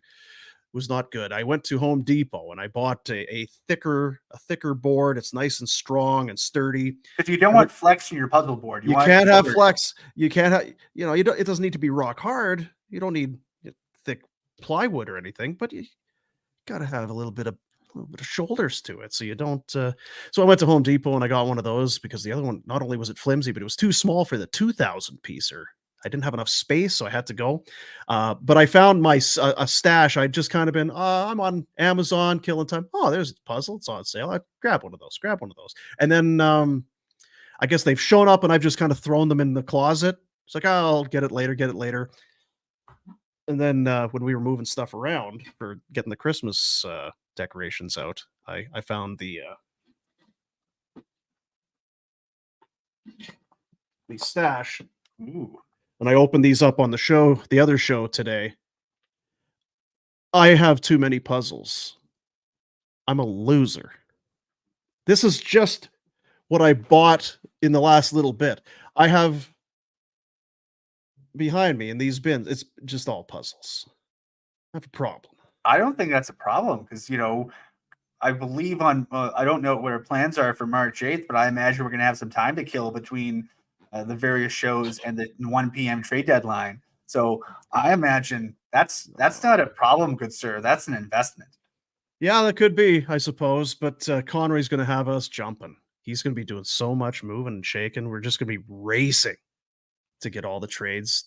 was not good. I went to Home Depot and I bought a thicker board. It's nice and strong and sturdy. Because you don't want flex in your puzzle board. You can't have flex. You can't have. It doesn't need to be rock hard. You don't need thick plywood or anything, but you got to have a little bit of shoulders to it, so you don't. So I went to Home Depot and I got one of those because the other one, not only was it flimsy, but it was too small for the 2,000 piecer. I didn't have enough space, so I had to go. But I found a stash. I'd just kind of been, I'm on Amazon, killing time. Oh, there's a puzzle. It's on sale. I grab one of those. And then I guess they've shown up and I've just kind of thrown them in the closet. It's like, I'll get it later. And then when we were moving stuff around for getting the Christmas decorations out, I found the stash. Ooh. And I opened these up on the other show today. I have too many puzzles. I'm a loser. This is just what I bought in the last little bit. I have behind me in these bins, it's just all puzzles. I have a problem. I don't think that's a problem because, I believe I don't know what our plans are for March 8th, but I imagine we're going to have some time to kill between the various shows and the 1 p.m. trade deadline. So I imagine that's not a problem, good sir. That's an investment. Yeah, that could be, I suppose. But Conroy's going to have us jumping. He's going to be doing so much moving and shaking. We're just going to be racing to get all the trades,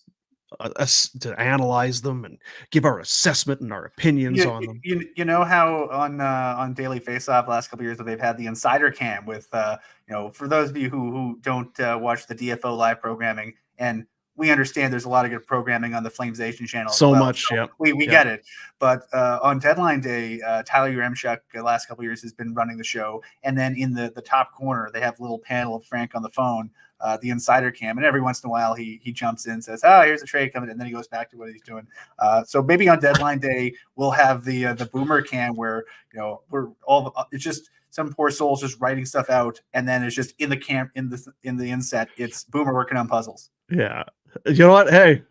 to analyze them and give our assessment and our opinions on them. You know how on Daily Faceoff last couple of years that they've had the insider cam with for those of you who don't watch the DFO live programming, and we understand there's a lot of good programming on the FlamesNation channel. So much, yeah. We get it. But on deadline day, Tyler Yaremchuk the last couple of years has been running the show. And then in the top corner, they have a little panel of Frank on the phone, the insider cam. And every once in a while, he jumps in and says, here's a trade coming. And then he goes back to what he's doing. So maybe on deadline day, we'll have the boomer cam where, it's just some poor souls just writing stuff out. And then it's just in the camp, in the inset, it's boomer working on puzzles. Yeah. You know what? Hey,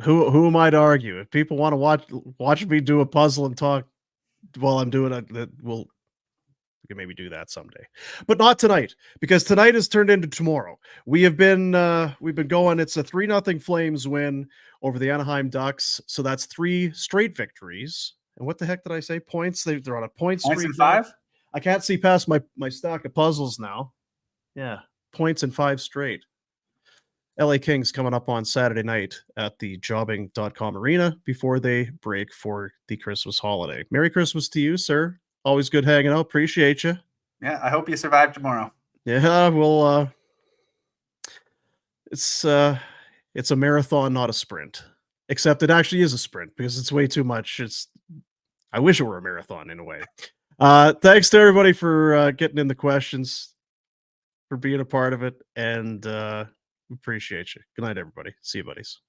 who am I to argue? If people want to watch me do a puzzle and talk while I'm doing it, we can maybe do that someday, but not tonight, because tonight has turned into tomorrow. We've been going. It's a 3-0 Flames win over the Anaheim Ducks. So that's 3 straight victories. And what the heck did I say? Points. They're on a point streak. Points in 5. I can't see past my stack of puzzles now. Yeah, points in 5 straight. LA Kings coming up on Saturday night at the jobbing.com arena before they break for the Christmas holiday. Merry Christmas to you, sir. Always good hanging out. Appreciate you. Yeah, I hope you survive tomorrow. Yeah, well, it's a marathon, not a sprint. Except it actually is a sprint because it's way too much. I wish it were a marathon in a way. Thanks to everybody for getting in the questions, for being a part of it, and appreciate you. Good night, everybody. See you, buddies.